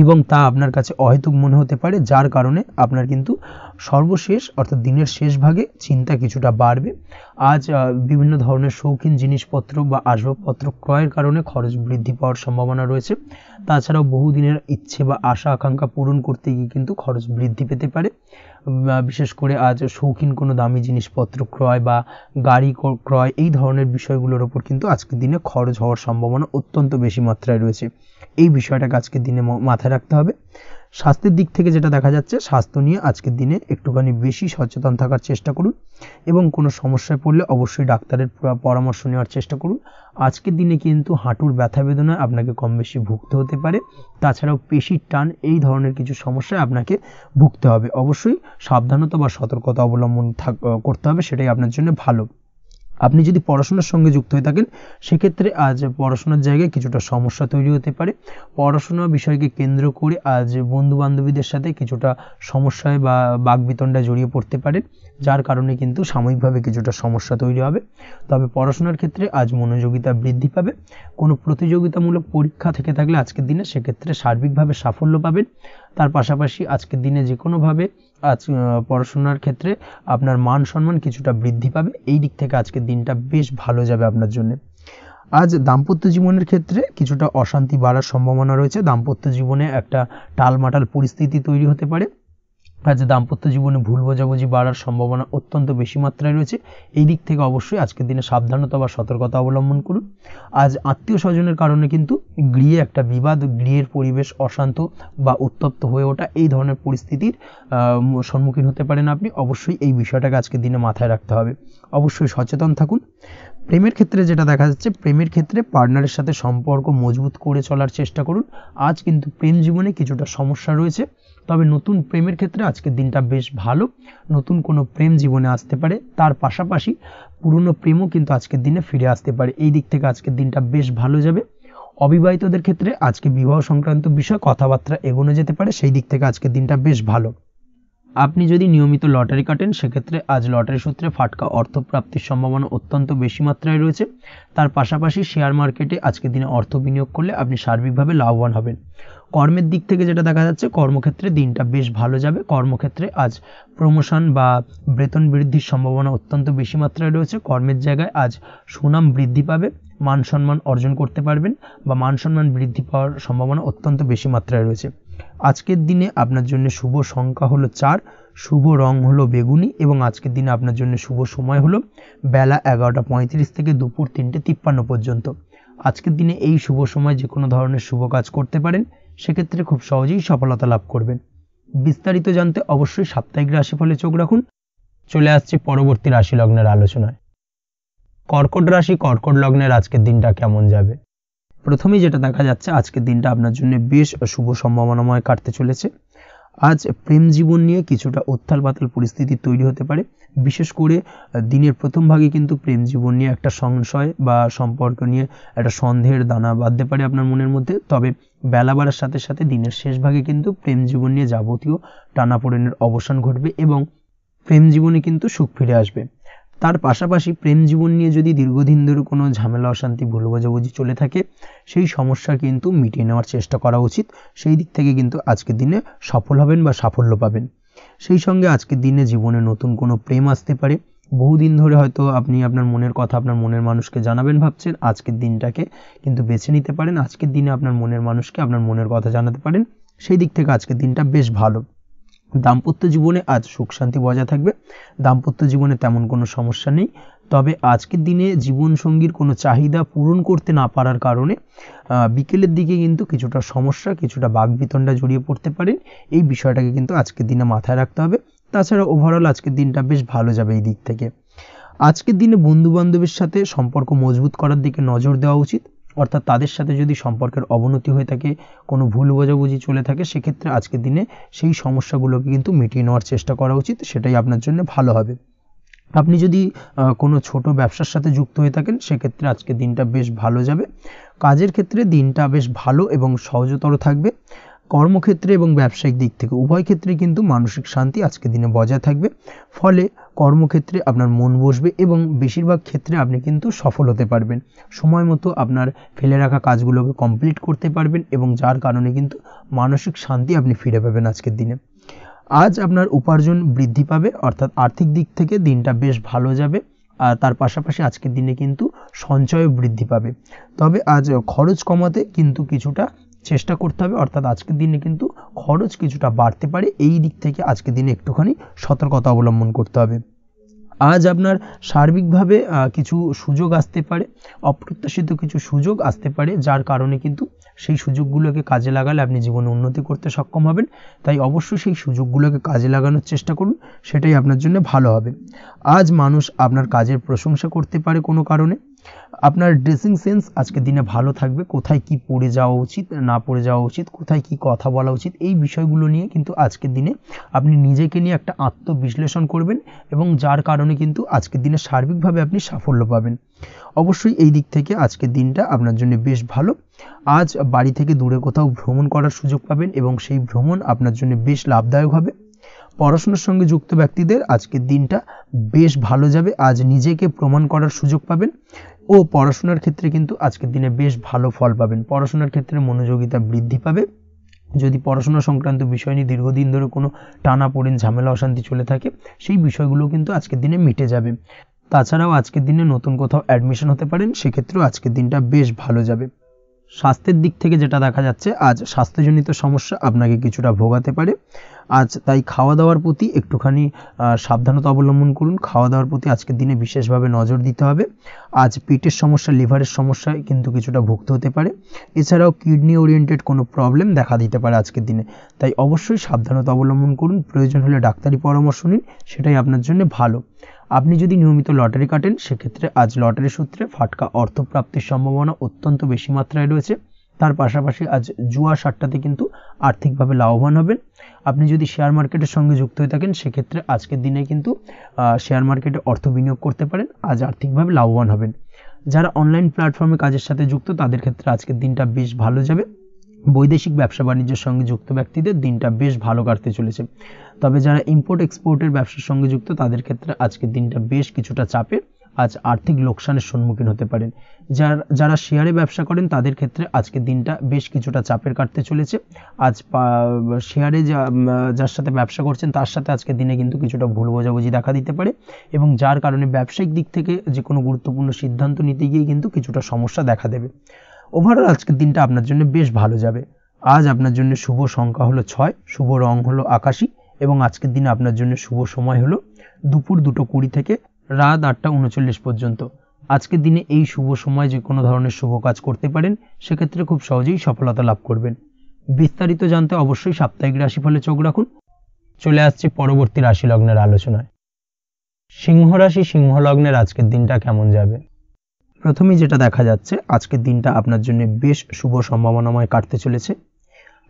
এবং তা আপনার কাছে অহেতুক মনে হতে পারে, যার কারণে আপনার কিন্তু সর্বশেষ অর্থাৎ দিনের শেষ ভাগে চিন্তা কিছুটা বাড়বে। আজ বিভিন্ন ধরনের শৌখিন জিনিসপত্র বা আসবাবপত্র ক্রয়ের কারণে খরচ বৃদ্ধি পাওয়ার সম্ভাবনা রয়েছে। তাছাড়াও বহুদিনের ইচ্ছে বা আশা আকাঙ্ক্ষা পূরণ করতে গিয়ে কিন্তু খরচ বৃদ্ধি পেতে পারে। বিশেষ করে আজ শৌখিন কোনো দামি জিনিসপত্র ক্রয় বা গাড়ি ক্রয় এই ধরনের বিষয়গুলোর ওপর কিন্তু আজকের দিনে খরচ হওয়ার সম্ভাবনা অত্যন্ত বেশি মাত্রায় রয়েছে। এই বিষয়টাকে আজকের দিনে মাথায় রাখতে হবে। স্বাস্থ্যের দিক থেকে যেটা দেখা যাচ্ছে, স্বাস্থ্য নিয়ে আজকের দিনে একটুখানি বেশি সচেতন থাকার চেষ্টা করুন এবং কোনো সমস্যায় পড়লে অবশ্যই ডাক্তারের পরামর্শ নেওয়ার চেষ্টা করুন। আজকের দিনে কিন্তু হাঁটুর ব্যথা বেদনায় আপনাকে কম বেশি ভুগতে হতে পারে। তাছাড়াও পেশির টান এই ধরনের কিছু সমস্যায় আপনাকে ভুগতে হবে। অবশ্যই সাবধানতা বা সতর্কতা অবলম্বন করতে হবে, সেটাই আপনার জন্য ভালো। আপনি যদি পড়াশোনার সঙ্গে যুক্ত হয়ে থাকেন, সেক্ষেত্রে আজ পড়াশোনার জায়গায় কিছুটা সমস্যা তৈরি হতে পারে। পড়াশোনা বিষয়কে কেন্দ্র করে আজ বন্ধু বান্ধবীদের সাথে কিছুটা সমস্যায় বা বাকবিতণ্ডায় জড়িয়ে পড়তে পারেন, যার কারণে কিন্তু সাময়িকভাবে কিছুটা সমস্যা তৈরি হবে। তবে পড়াশোনার ক্ষেত্রে আজ মনোযোগিতা বৃদ্ধি পাবে। কোনো প্রতিযোগিতামূলক পরীক্ষা থেকে থাকলে আজকের দিনে সেক্ষেত্রে সার্বিকভাবে সাফল্য পাবেন। তার পাশাপাশি আজকের দিনে যে কোনোভাবে আজ পড়াশোনার ক্ষেত্রে আপনার মান সম্মান কিছুটা বৃদ্ধি পাবে। এই দিক থেকে আজকের দিনটা বেশ ভালো যাবে আপনার জন্য। আজ দাম্পত্য জীবনের ক্ষেত্রে কিছুটা অশান্তি বাড়ার সম্ভাবনা রয়েছে। দাম্পত্য জীবনে একটা টালমাটাল পরিস্থিতি তৈরি হতে পারে। আজ দাম্পত্য জীবনে ভুল বোঝাবুঝি বাড়ার সম্ভাবনা অত্যন্ত বেশি মাত্রায় রয়েছে। এই দিক থেকে অবশ্যই আজকের দিনে সাবধানতা বা সতর্কতা অবলম্বন করুন। আজ আত্মীয় স্বজনের কারণে কিন্তু গৃহে একটা বিবাদ, গৃহের পরিবেশ অশান্ত বা উত্তপ্ত হয়ে ওঠা এই ধরনের পরিস্থিতির সম্মুখীন হতে পারেন আপনি। অবশ্যই এই বিষয়টাকে আজকের দিনে মাথায় রাখতে হবে। অবশ্যই সচেতন থাকুন। প্রেমের ক্ষেত্রে যেটা দেখা যাচ্ছে, প্রেমের ক্ষেত্রে পার্টনারের সাথে সম্পর্ক মজবুত করে চলার চেষ্টা করুন। আজ কিন্তু প্রেম জীবনে কিছুটা সমস্যা রয়েছে, তবে নতুন প্রেমের ক্ষেত্রে আজকের দিনটা বেশ ভালো। নতুন কোনো প্রেম জীবনে আসতে পারে, তার পাশাপাশি পুরনো প্রেমও কিন্তু আজকের দিনে ফিরে আসতে পারে। এই দিক থেকে আজকের দিনটা বেশ ভালো যাবে। অবিবাহিতদের ক্ষেত্রে আজকে বিবাহ সংক্রান্ত বিষয় কথাবার্তা এগোনো যেতে পারে, সেই দিক থেকে আজকের দিনটা বেশ ভালো। আপনি যদি নিয়মিত লটারি কাটেন, সেক্ষেত্রে আজ লটারি সূত্রে ফাটকা অর্থপ্রাপ্তির সম্ভাবনা অত্যন্ত বেশি মাত্রায় রয়েছে। তার পাশাপাশি শেয়ার মার্কেটে আজকের দিনে অর্থ বিনিয়োগ করলে আপনি সার্বিকভাবে লাভবান হবেন। কর্মের দিক থেকে যেটা দেখা যাচ্ছে, কর্মক্ষেত্রে দিনটা বেশ ভালো যাবে। কর্মক্ষেত্রে আজ প্রমোশন বা বেতন বৃদ্ধির সম্ভাবনা অত্যন্ত বেশি মাত্রায় রয়েছে। কর্মের জায়গায় আজ সুনাম বৃদ্ধি পাবে, মান সম্মান অর্জন করতে পারবেন বা মান সম্মান বৃদ্ধি পাওয়ার সম্ভাবনা অত্যন্ত বেশি মাত্রায় রয়েছে। আজকের দিনে আপনার জন্য শুভ সংখ্যা হলো 4, শুভ রং হলো বেগুনি এবং আজকের দিনে আপনার জন্য শুভ সময় হলো বেলা 11:35 থেকে দুপুর 3:53 পর্যন্ত। আজকের দিনে এই শুভ সময় যে কোনো ধরনের শুভ কাজ করতে পারেন, সেক্ষেত্রে খুব সহজেই সফলতা লাভ করবেন। বিস্তারিত জানতে অবশ্যই সাপ্তাহিক রাশিফলে চোখ রাখুন। চলে আসছে পরবর্তী রাশি লগ্নের আলোচনায়। কর্কট রাশি, কর্কট লগ্নের আজকের দিনটা কেমন যাবে? প্রথমেই যেটা দেখা যাচ্ছে, আজকের দিনটা আপনার জন্য বেশ শুভ সম্ভাবনাময় কাটতে চলেছে। আজ প্রেম জীবন নিয়ে কিছুটা উত্থাল পাতাল পরিস্থিতি তৈরি হতে পারে। বিশেষ করে দিনের প্রথম ভাগে কিন্তু প্রেম জীবন নিয়ে একটা সংশয় বা সম্পর্ক নিয়ে একটা সন্দেহের দানা বাঁধতে পারে আপনার মনের মধ্যে। তবে বেলা বাড়ার সাথে সাথে দিনের শেষ ভাগে কিন্তু প্রেম জীবন নিয়ে যাবতীয় টানাপোড়েনের অবসান ঘটবে এবং প্রেম জীবনে কিন্তু সুখ ফিরে আসবে। তার পাশাপাশি প্রেম জীবন নিয়ে যদি দীর্ঘদিন ধরে কোনো ঝামেলা অশান্তি ভুল বোঝাবুঝি চলে থাকে, সেই সমস্যা কিন্তু মিটিয়ে নেওয়ার চেষ্টা করা উচিত। সেই দিক থেকে কিন্তু আজকের দিনে সফল হবেন বা সাফল্য পাবেন। সেই সঙ্গে আজকের দিনে জীবনে নতুন কোনো প্রেম আসতে পারে। বহুদিন ধরে হয়তো আপনি আপনার মনের কথা আপনার মনের মানুষকে জানাবেন ভাবছেন, আজকের দিনটাকে কিন্তু বেছে নিতে পারেন। আজকের দিনে আপনার মনের মানুষকে আপনার মনের কথা জানাতে পারেন, সেই দিক থেকে আজকের দিনটা বেশ ভালো। দাম্পত্য জীবনে আজ সুখ শান্তি বজায় থাকবে, দাম্পত্য জীবনে তেমন কোনো সমস্যা নেই। তবে আজকের দিনে জীবনসঙ্গীর কোনো চাহিদা পূরণ করতে না পারার কারণে বিকেলের দিকে কিন্তু কিছুটা সমস্যা, কিছুটা বাকবিতণ্ডা জড়িয়ে পড়তে পারেন। এই বিষয়টাকে কিন্তু আজকের দিনে মাথায় রাখতে হবে। তাছাড়া ওভারঅল আজকের দিনটা বেশ ভালো যাবে এই দিক থেকে। আজকের দিনে বন্ধু বান্ধবের সাথে সম্পর্ক মজবুত করার দিকে নজর দেওয়া উচিত, অর্থাৎ তাদের সাথে যদি সম্পর্কের অবনতি হয়ে থাকে, কোনো ভুল বোঝাবুঝি চলে থাকে, সেক্ষেত্রে আজকের দিনে সেই সমস্যাগুলোকে কিন্তু মিটিয়ে নেওয়ার চেষ্টা করা উচিত, সেটাই আপনার জন্য ভালো হবে। আপনি যদি কোনো ছোট ব্যবসার সাথে যুক্ত হয়ে থাকেন, সেক্ষেত্রে আজকের দিনটা বেশ ভালো যাবে। কাজের ক্ষেত্রে দিনটা বেশ ভালো এবং সহজতর থাকবে। কর্মক্ষেত্রে এবং ব্যবসায়িক দিক থেকে উভয় ক্ষেত্রে কিন্তু মানসিক শান্তি আজকের দিনে বজায় থাকবে। ফলে কর্মক্ষেত্রে আপনার মন বসবে এবং বেশিরভাগ ক্ষেত্রে আপনি কিন্তু সফল হতে পারবেন। সময় মতো আপনার ফেলে রাখা কাজগুলোকে কমপ্লিট করতে পারবেন এবং যার কারণে কিন্তু মানসিক শান্তি আপনি ফিরে পাবেন আজকের দিনে। আজ আপনার উপার্জন বৃদ্ধি পাবে, অর্থাৎ আর্থিক দিক থেকে দিনটা বেশ ভালো যাবে। আর তার পাশাপাশি আজকের দিনে কিন্তু সঞ্চয়ও বৃদ্ধি পাবে। তবে আজ খরচ কমাতে কিন্তু কিছুটা চেষ্টা করতে হবে, অর্থাৎ আজকের দিনে কিন্তু খরচ কিছুটা বাড়তে পারে। এই দিক থেকে আজকের দিনে একটুখানি সতর্কতা অবলম্বন করতে হবে। আজ আপনার সার্বিকভাবে কিছু সুযোগ আসতে পারে, অপ্রত্যাশিত কিছু সুযোগ আসতে পারে, যার কারণে কিন্তু সেই সুযোগগুলোকে কাজে লাগালে আপনি জীবনে উন্নতি করতে সক্ষম হবেন। তাই অবশ্যই সেই সুযোগগুলোকে কাজে লাগানোর চেষ্টা করুন, সেটাই আপনার জন্য ভালো হবে। আজ মানুষ আপনার কাজের প্রশংসা করতে পারে কোনো কারণে। আপনার ড্রেসিং সেন্স আজকের দিনে ভালো থাকবে, কোথায় কি পরে যাওয়া উচিত, না পরে যাওয়া উচিত, কোথায় কি কথা বলা উচিত, এই বিষয়গুলো নিয়ে কিন্তু আজকের দিনে আপনি নিজেকে নিয়ে একটা আত্মবিশ্লেষণ করবেন এবং যার কারণে কিন্তু আজকের দিনে সার্বিকভাবে আপনি সাফল্য পাবেন। অবশ্যই এই দিক থেকে আজকের দিনটা আপনার জন্য বেশ ভালো। আজ বাড়ি থেকে দূরে কোথাও ভ্রমণ করার সুযোগ পাবেন এবং সেই ভ্রমণ আপনার জন্য বেশ লাভদায়ক হবে। পড়াশোনার সঙ্গে যুক্ত ব্যক্তিদের আজকের দিনটা বেশ ভালো যাবে। আজ নিজেকে প্রমাণ করার সুযোগ পাবেন ও পড়াশোনার ক্ষেত্রে কিন্তু আজকের দিনে বেশ ভালো ফল পাবেন। পড়াশোনার ক্ষেত্রে মনোযোগিতা বৃদ্ধি পাবে। যদি পড়াশোনা সংক্রান্ত বিষয় নিয়ে দীর্ঘদিন ধরে কোনো টানাপোড়েন, ঝামেলা, অশান্তি চলে থাকে, সেই বিষয়গুলো কিন্তু আজকের দিনে মিটে যাবে। তাছাড়াও আজকের দিনে নতুন কোথাও অ্যাডমিশন হতে পারেন, সেক্ষেত্রেও আজকের দিনটা বেশ ভালো যাবে। স্বাস্থ্যের দিক থেকে যেটা দেখা যাচ্ছে, আজ স্বাস্থ্যজনিত সমস্যা আপনাকে কিছুটা ভোগাতে পারে। আজ তাই খাওয়া দাওয়ার প্রতি একটুখানি সাবধানতা অবলম্বন করুন। খাওয়া দাওয়ার প্রতি আজকের দিনে বিশেষভাবে নজর দিতে হবে। আজ পেটের সমস্যা, লিভারের সমস্যায় কিন্তু কিছুটা ভুগতে হতে পারে। এছাড়াও কিডনি ওরিয়েন্টেড কোনো প্রবলেম দেখা দিতে পারে আজকের দিনে। তাই অবশ্যই সাবধানতা অবলম্বন করুন, প্রয়োজন হলে ডাক্তারি পরামর্শ নিন, সেটাই আপনার জন্য ভালো। আপনি যদি নিয়মিত লটারি কাটেন, সেক্ষেত্রে আজ লটারি সূত্রে ফাটকা অর্থপ্রাপ্তির সম্ভাবনা অত্যন্ত বেশি মাত্রায় রয়েছে। তার পাশাপাশি আজ জুয়া সাট্টাতে কিন্তু আর্থিকভাবে লাভবান হবেন। আপনি যদি শেয়ার মার্কেটের সঙ্গে যুক্ত হয়ে থাকেন, সেক্ষেত্রে আজকের দিনে কিন্তু শেয়ার মার্কেটে অর্থ বিনিয়োগ করতে পারেন, আজ আর্থিকভাবে লাভবান হবেন। যারা অনলাইন প্ল্যাটফর্মে কাজের সাথে যুক্ত, তাদের ক্ষেত্রে আজকের দিনটা বেশ ভালো যাবে। বৈদেশিক ব্যবসা বাণিজ্যের সঙ্গে যুক্ত ব্যক্তিদের দিনটা বেশ ভালো কাটতে চলেছে। তবে যারা ইম্পোর্ট এক্সপোর্টের ব্যবসার সঙ্গে যুক্ত, তাদের ক্ষেত্রে আজকের দিনটা বেশ কিছুটা চাপের। আজ আর্থিক লোকসানের সম্মুখীন হতে পারেন। যারা শেয়ারে ব্যবসা করেন, তাদের ক্ষেত্রে আজকের দিনটা বেশ কিছুটা চাপের কাটতে চলেছে। আজ শেয়ারে যার সাথে ব্যবসা করছেন, তার সাথে আজকের দিনে কিন্তু কিছুটা ভুল বোঝাবুঝি দেখা দিতে পারে এবং যার কারণে ব্যবসায়িক দিক থেকে যে কোনো গুরুত্বপূর্ণ সিদ্ধান্ত নিতে গিয়ে কিন্তু কিছুটা সমস্যা দেখা দেবে। ওভারঅল আজকের দিনটা আপনার জন্য বেশ ভালো যাবে। আজ আপনার জন্য শুভ সংখ্যা হলো 6, শুভ রং হলো আকাশী এবং আজকের দিনে আপনার জন্য শুভ সময় হলো দুপুর 2:20 থেকে রাত 8:39 পর্যন্ত। আজকের দিনে এই শুভ সময় যে কোনো ধরনের শুভ কাজ করতে পারেন, সেক্ষেত্রে খুব সহজেই সফলতা লাভ করবেন। বিস্তারিত জানতে অবশ্যই সাপ্তাহিক রাশিফলে চোখ রাখুন। চলে আসছে পরবর্তী রাশি লগ্নের আলোচনায়। সিংহ রাশি, সিংহ লগ্নের আজকের দিনটা কেমন যাবে? প্রথমেই যেটা দেখা যাচ্ছে, আজকের দিনটা আপনার জন্য বেশ শুভ সম্ভাবনাময় কাটতে চলেছে।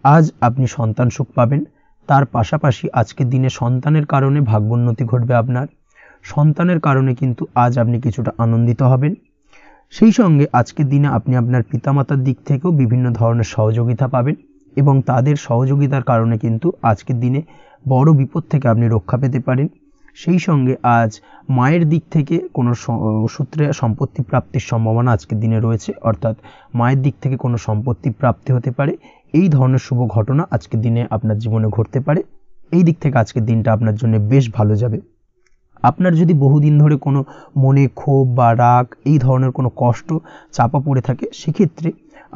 আজ আপনি সন্তান সুখ পাবেন। তার পাশাপাশি আজকের দিনে সন্তানের কারণে ভাগ্যোন্নতি ঘটবে আপনার। সন্তানের কারণে কিন্তু আজ আপনি কিছুটা আনন্দিত হবেন। সেই সঙ্গে আজকের দিনে আপনি আপনার পিতামাতার দিক থেকেও বিভিন্ন ধরনের সহযোগিতা পাবেন এবং তাদের সহযোগিতার কারণে কিন্তু আজকের দিনে বড় বিপদ থেকে আপনি রক্ষা পেতে পারেন। সেই সঙ্গে আজ মায়ের দিক থেকে কোনো সূত্রে সম্পত্তি প্রাপ্তির সম্ভাবনা আজকের দিনে রয়েছে, অর্থাৎ মায়ের দিক থেকে কোনো সম্পত্তি প্রাপ্তি হতে পারে। এই ধরনের শুভ ঘটনা আজকের দিনে আপনার জীবনে ঘটতে পারে। এই দিক থেকে আজকের দিনটা আপনার জন্য বেশ ভালো যাবে। আপনার যদি বহুদিন ধরে কোনো মনে ক্ষোভ বা রাগ, এই ধরনের কোনো কষ্ট চাপা পড়ে থাকে, সেক্ষেত্রে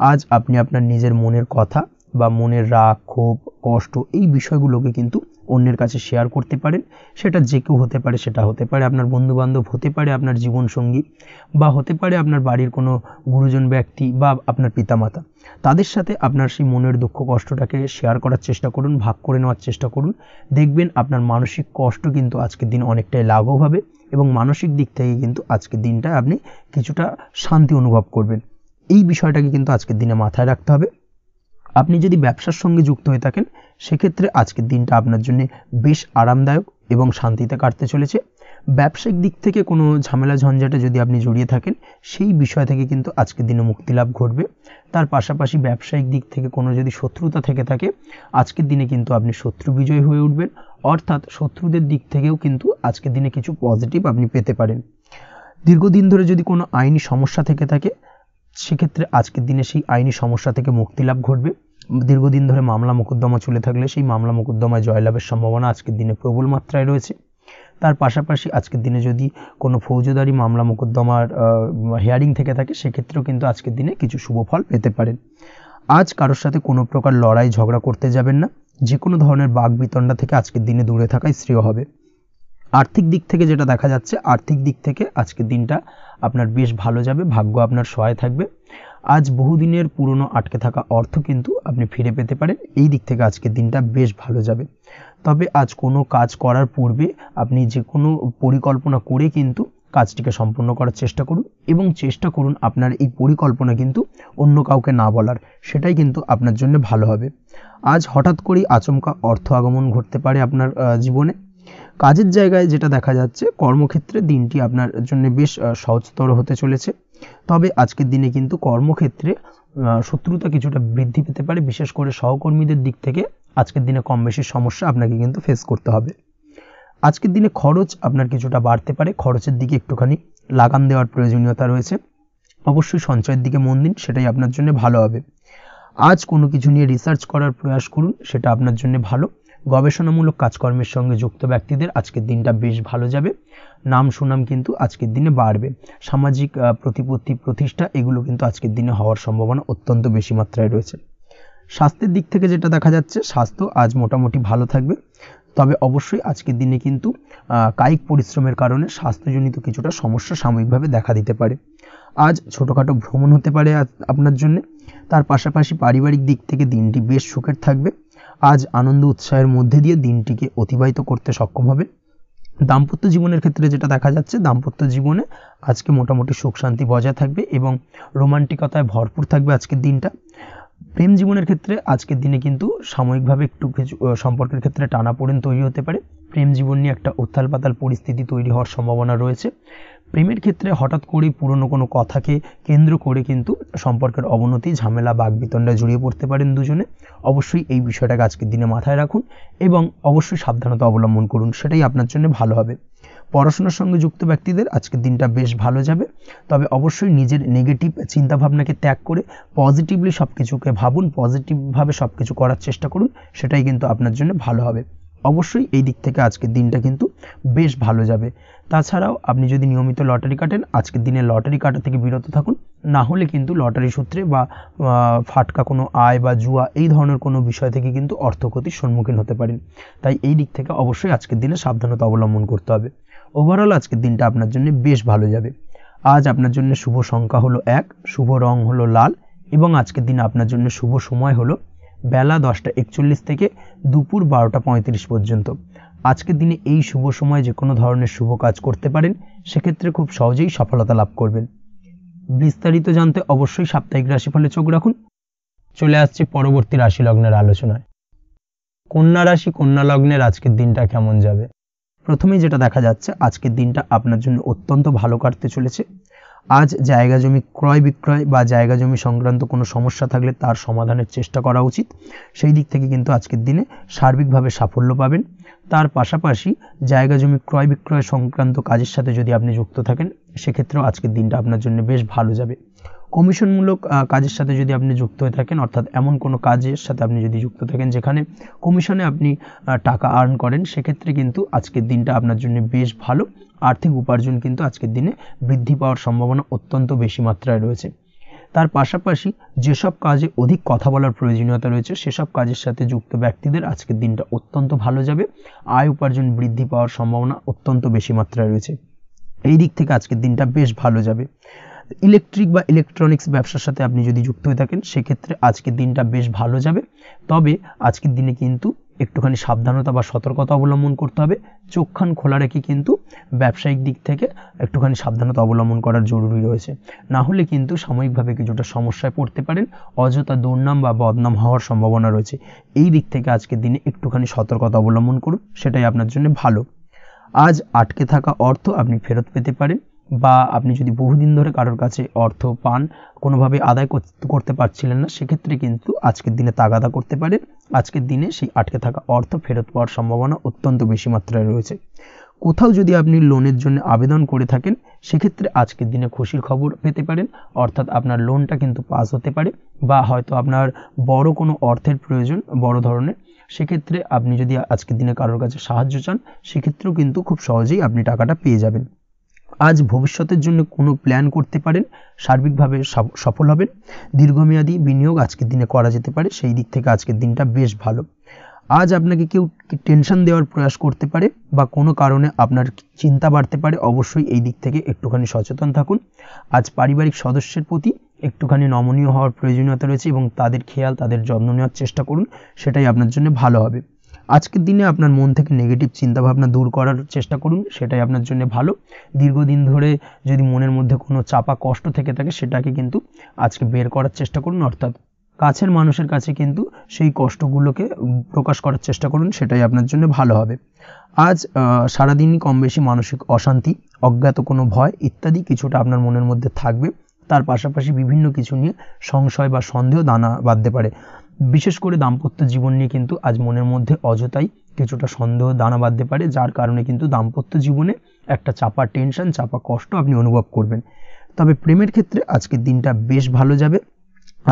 আজ আপনি আপনার নিজের মনের কথা বা মনের রাগ, ক্ষোভ, কষ্ট এই বিষয়গুলোকে কিন্তু অন্যের কাছে শেয়ার করতে পারেন। সেটা যে কেউ হতে পারে, সেটা হতে পারে আপনার বন্ধুবান্ধব, হতে পারে আপনার জীবনসঙ্গী, বা হতে পারে আপনার বাড়ির কোনো গুরুজন ব্যক্তি বা আপনার পিতামাতা। তাদের সাথে আপনার সেই মনের দুঃখ কষ্টটাকে শেয়ার করার চেষ্টা করুন, ভাগ করে নেওয়ার চেষ্টা করুন। দেখবেন আপনার মানসিক কষ্ট কিন্তু আজকের দিন অনেকটাই লাঘব হবে এবং মানসিক দিক থেকে কিন্তু আজকের দিনটায় আপনি কিছুটা শান্তি অনুভব করবেন। এই বিষয়টাকে কিন্তু আজকের দিনে মাথায় রাখতে হবে। আপনি যদি ব্যবসার সঙ্গে যুক্ত হয়ে থাকেন সেক্ষেত্রে আজকের দিনটা আপনার জন্য বেশ আরামদায়ক এবং শান্তিতে কাটতে চলেছে। ব্যবসায়িক দিক থেকে কোনো ঝামেলা ঝঞ্ঝাটে যদি আপনি জড়িয়ে থাকেন সেই বিষয় থেকে কিন্তু আজকের দিনে মুক্তি লাভ ঘটবে। তার পাশাপাশি ব্যবসায়িক দিক থেকে কোনো যদি শত্রুতা থেকে থাকে আজকের দিনে কিন্তু আপনি শত্রু বিজয় হয়ে উঠবেন, অর্থাৎ শত্রুদের দিক থেকেও কিন্তু আজকের দিনে কিছু পজিটিভ আপনি পেতে পারেন। দীর্ঘদিন ধরে যদি কোনো আইনি সমস্যা থেকে থাকে সেক্ষেত্রে আজকের দিনে সেই আইনি সমস্যা থেকে মুক্তি লাভ ঘটবে। দীর্ঘদিন ধরে মামলা মোকদ্দমা চলে থাকলে সেই মামলা মোকদ্দমায় জয়লাভের সম্ভাবনা আজকের দিনে প্রবল মাত্রায় রয়েছে। তার পাশাপাশি আজকের দিনে যদি কোনো ফৌজদারি মামলা মোকদ্দমার হিয়ারিং থেকে থাকে সেক্ষেত্রেও কিন্তু আজকের দিনে কিছু শুভ ফল পেতে পারেন। আজ কারোর সাথে কোনো প্রকার লড়াই ঝগড়া করতে যাবেন না। যে কোনো ধরনের বাক বিতণ্ডা থেকে আজকের দিনে দূরে থাকাই শ্রেয় হবে। আর্থিক দিক থেকে যেটা দেখা যাচ্ছে, আর্থিক দিক থেকে আজকের দিনটা আপনার বেশ ভালো যাবে, ভাগ্য আপনার সহায় থাকবে। আজ বহুদিনের পুরনো আটকে থাকা অর্থ কিন্তু আপনি ফিরে পেতে পারেন। এই দিক থেকে আজকের দিনটা বেশ ভালো যাবে। তবে আজ কোনো কাজ করার পূর্বে আপনি যে কোনো পরিকল্পনা করে কিন্তু কাজটিকে সম্পূর্ণ করার চেষ্টা করুন এবং চেষ্টা করুন আপনার এই পরিকল্পনা কিন্তু অন্য কাউকে না বলার, সেটাই কিন্তু আপনার জন্য ভালো হবে। আজ হঠাৎ করেই আচমকা অর্থ আগমন ঘটতে পারে আপনার জীবনে। কাজের জায়গায় যেটা দেখা যাচ্ছে, কর্মক্ষেত্রে দিনটি আপনার জন্য বেশ সহজতর হতে চলেছে। তবে আজকের দিনে কিন্তু কর্মক্ষেত্রে শত্রুতা কিছুটা বৃদ্ধি পেতে পারে, বিশেষ করে সহকর্মীদের দিক থেকে আজকের দিনে কম বেশি সমস্যা আপনাকে কিন্তু ফেস করতে হবে। আজকের দিনে খরচ আপনার কিছুটা বাড়তে পারে, খরচের দিকে একটুখানি লাগাম দেওয়ার প্রয়োজনীয়তা রয়েছে। অবশ্যই সঞ্চয়ের দিকে মন দিন, সেটাই আপনার জন্য ভালো হবে। আজ কোনো কিছু নিয়ে রিসার্চ করার প্রয়াস করুন, সেটা আপনার জন্য ভালো। গবেষণামূলক কাজকর্মের সঙ্গে যুক্ত ব্যক্তিদের আজকের দিনটা বেশ ভালো যাবে। নাম সুনাম কিন্তু আজকের দিনে বাড়বে। সামাজিক প্রতিপত্তি প্রতিষ্ঠা এগুলো কিন্তু আজকের দিনে হওয়ার সম্ভাবনা অত্যন্ত বেশি মাত্রায় রয়েছে। স্বাস্থ্যের দিক থেকে যেটা দেখা যাচ্ছে, স্বাস্থ্য আজ মোটামুটি ভালো থাকবে। তবে অবশ্যই আজকের দিনে কিন্তু কায়িক পরিশ্রমের কারণে স্বাস্থ্যজনিত কিছুটা সমস্যা সাময়িকভাবে দেখা দিতে পারে। আজ ছোটোখাটো ভ্রমণ হতে পারে আপনার জন্য। তার পাশাপাশি পারিবারিক দিক থেকে দিনটি বেশ সুখের থাকবে। আজ আনন্দ উৎসাহের মধ্যে দিয়ে দিনটিকে অতিবাহিত করতে সক্ষম হবে। দাম্পত্য জীবনের ক্ষেত্রে যেটা দেখা যাচ্ছে, দাম্পত্য জীবনে আজকে মোটামুটি সুখ শান্তি বজায় থাকবে এবং রোমান্টিকতায় ভরপুর থাকবে আজকের দিনটা। প্রেম জীবনের ক্ষেত্রে আজকের দিনে কিন্তু সাময়িকভাবে একটু কিছু সম্পর্কের ক্ষেত্রে টানাপোড়েন তৈরি হতে পারে। প্রেম জীবন নিয়ে একটা উত্থাল পাতাল পরিস্থিতি তৈরি হওয়ার সম্ভাবনা রয়েছে। প্রেমের ক্ষেত্রে হঠাৎ করেই পুরনো কোনো কথাকে কেন্দ্র করে কিন্তু সম্পর্কের অবনতি, ঝামেলা, বাগবিতণ্ডায় জড়িয়ে পড়তে পারেন দুজনে। অবশ্যই এই বিষয়টাকে আজকের দিনে মাথায় রাখুন এবং অবশ্যই সাবধানতা অবলম্বন করুন, সেটাই আপনার জন্য ভালো হবে। পড়াশোনার সঙ্গে যুক্ত ব্যক্তিদের আজকের দিনটা বেশ ভালো যাবে। তবে অবশ্যই নিজের নেগেটিভ চিন্তাভাবনাকে ত্যাগ করে পজিটিভলি সব কিছুকে ভাবুন, পজিটিভভাবে সব কিছু করার চেষ্টা করুন, সেটাই কিন্তু আপনার জন্য ভালো হবে। অবশ্যই এই দিক থেকে আজকের দিনটা কিন্তু বেশ ভালো যাবে। তাছাড়াও আপনি যদি নিয়মিত লটারি কাটেন আজকের দিনে লটারি কাটা থেকে বিরত থাকুন, না হলে কিন্তু লটারি সূত্রে বা ফাটকা কোনো আয় বা জুয়া এই ধরনের কোনো বিষয় থেকে কিন্তু অর্থক্ষতির সম্মুখীন হতে পারেন। তাই এই দিক থেকে অবশ্যই আজকের দিনে সাবধানতা অবলম্বন করতে হবে। ওভারঅল আজকের দিনটা আপনার জন্য বেশ ভালো যাবে। আজ আপনার জন্য শুভ সংখ্যা হলো 1, শুভ রং হলো লাল এবং আজকের দিনে আপনার জন্য শুভ সময় হলো বেলা 10:41 থেকে দুপুর 12:35 পর্যন্ত। আজকের দিনে এই শুভ সময় যে কোনো ধরনের শুভ কাজ করতে পারেন, সেক্ষেত্রে খুব সহজেই সফলতা লাভ করবেন। বিস্তারিত জানতে অবশ্যই সাপ্তাহিক রাশিফলে চোখ রাখুন। চলে আসছে পরবর্তী রাশি লগ্নের আলোচনায়। কন্যা রাশি, কন্যা লগ্নের আজকের দিনটা কেমন যাবে? প্রথমেই যেটা দেখা যাচ্ছে, আজকের দিনটা আপনার জন্য অত্যন্ত ভালো কাটতে চলেছে। আজ জায়গা জমি ক্রয় বিক্রয় বা জায়গা জমি সংক্রান্ত কোনো সমস্যা থাকলে তার সমাধানের চেষ্টা করা উচিত। সেই দিক থেকে কিন্তু আজকের দিনে সার্বিকভাবে সাফল্য পাবেন। তার পাশাপাশি জায়গা জমি ক্রয় বিক্রয় সংক্রান্ত কাজের সাথে যদি আপনি যুক্ত থাকেন সেক্ষেত্রেও আজকের দিনটা আপনার জন্য বেশ ভালো যাবে। কমিশনমূলক কাজের সাথে যদি আপনি যুক্ত হয়ে থাকেন, অর্থাৎ এমন কোনো কাজের সাথে আপনি যদি যুক্ত থাকেন যেখানে কমিশনে আপনি টাকা আর্ন করেন, সেক্ষেত্রে কিন্তু আজকের দিনটা আপনার জন্য বেশ ভালো। আর্থিক উপার্জন কিন্তু আজকের দিনে বৃদ্ধি পাওয়ার সম্ভাবনা অত্যন্ত বেশি মাত্রায় রয়েছে। তার পাশাপাশি যেসব কাজে অধিক কথা বলার প্রয়োজনীয়তা রয়েছে সেসব কাজের সাথে যুক্ত ব্যক্তিদের আজকের দিনটা অত্যন্ত ভালো যাবে। আয় উপার্জন বৃদ্ধি পাওয়ার সম্ভাবনা অত্যন্ত বেশি মাত্রায় রয়েছে। এই দিক থেকে আজকের দিনটা বেশ ভালো যাবে। ইলেকট্রিক বা ইলেকট্রনিক্স ব্যবসার সাথে আপনি যদি যুক্ত হয়ে থাকেন সেক্ষেত্রে আজকের দিনটা বেশ ভালো যাবে। তবে আজকের দিনে কিন্তু একটুখানি সাবধানতা বা সতর্কতা অবলম্বন করতে হবে। চোখ কান খোলা রেখে কিন্তু ব্যবসায়িক দিক থেকে একটুখানি সাবধানতা অবলম্বন করার জরুরি রয়েছে। না হলে কিন্তু সাময়িকভাবে কিছুটা সমস্যায় পড়তে পারেন, অযথা দুর্নাম বা বদনাম হওয়ার সম্ভাবনা রয়েছে। এই দিক থেকে আজকের দিনে একটুখানি সতর্কতা অবলম্বন করুন, সেটাই আপনার জন্য ভালো। আজ আটকে থাকা অর্থ আপনি ফেরত পেতে পারেন, বা আপনি যদি বহুদিন ধরে কারোর কাছে অর্থ পান, কোনোভাবে আদায় করতে পারছিলেন না, সেক্ষেত্রে কিন্তু আজকের দিনে তাগাদা করতে পারেন। আজকের দিনে সেই আটকে থাকা অর্থ ফেরত পাওয়ার সম্ভাবনা অত্যন্ত বেশি মাত্রায় রয়েছে। কোথাও যদি আপনি লোনের জন্য আবেদন করে থাকেন সেক্ষেত্রে আজকের দিনে খুশির খবর পেতে পারেন, অর্থাৎ আপনার লোনটা কিন্তু পাস হতে পারে, বা হয়তো আপনার বড় কোনো অর্থের প্রয়োজন বড় ধরনের, সেক্ষেত্রে আপনি যদি আজকের দিনে কারোর কাছে সাহায্য চান সেক্ষেত্রেও কিন্তু খুব সহজেই আপনি টাকাটা পেয়ে যাবেন। আজ ভবিষ্যতের জন্য কোনো প্ল্যান করতে পারেন, সার্বিকভাবে সফল হবেন। দীর্ঘমেয়াদী বিনিয়োগ আজকের দিনে করা যেতে পারে, সেই দিক থেকে আজকের দিনটা বেশ ভালো। আজ আপনাকে কেউ টেনশন দেওয়ার প্রয়াস করতে পারে বা কোনো কারণে আপনার চিন্তা বাড়তে পারে, অবশ্যই এই দিক থেকে একটুখানি সচেতন থাকুন। আজ পারিবারিক সদস্যের প্রতি একটুখানি নমনীয় হওয়ার প্রয়োজনীয়তা রয়েছে এবং তাদের খেয়াল তাদের যত্ন নেওয়ার চেষ্টা করুন, সেটাই আপনার জন্য ভালো হবে। আজকের দিনে আপনার মন থেকে নেগেটিভ চিন্তাভাবনা দূর করার চেষ্টা করুন, সেটাই আপনার জন্য ভালো। দীর্ঘদিন ধরে যদি মনের মধ্যে কোনো চাপা কষ্ট থেকে থাকে সেটাকে কিন্তু আজকে বের করার চেষ্টা করুন, অর্থাৎ কাছের মানুষের কাছে কিন্তু সেই কষ্টগুলোকে প্রকাশ করার চেষ্টা করুন, সেটাই আপনার জন্য ভালো হবে। আজ সারাদিনই কম বেশি মানসিক অশান্তি, অজ্ঞাত কোনো ভয় ইত্যাদি কিছুটা আপনার মনের মধ্যে থাকবে। তার পাশাপাশি বিভিন্ন কিছু নিয়ে সংশয় বা সন্দেহ দানা বাঁধতে পারে। বিশেষ করে দাম্পত্য জীবন নিয়ে কিন্তু আজ মনের মধ্যে অযথাই কিছুটা সন্দেহ দানা বাঁধতে পারে, যার কারণে কিন্তু দাম্পত্য জীবনে একটা চাপা টেনশন, চাপা কষ্ট আপনি অনুভব করবেন। তবে প্রেমের ক্ষেত্রে আজকের দিনটা বেশ ভালো যাবে।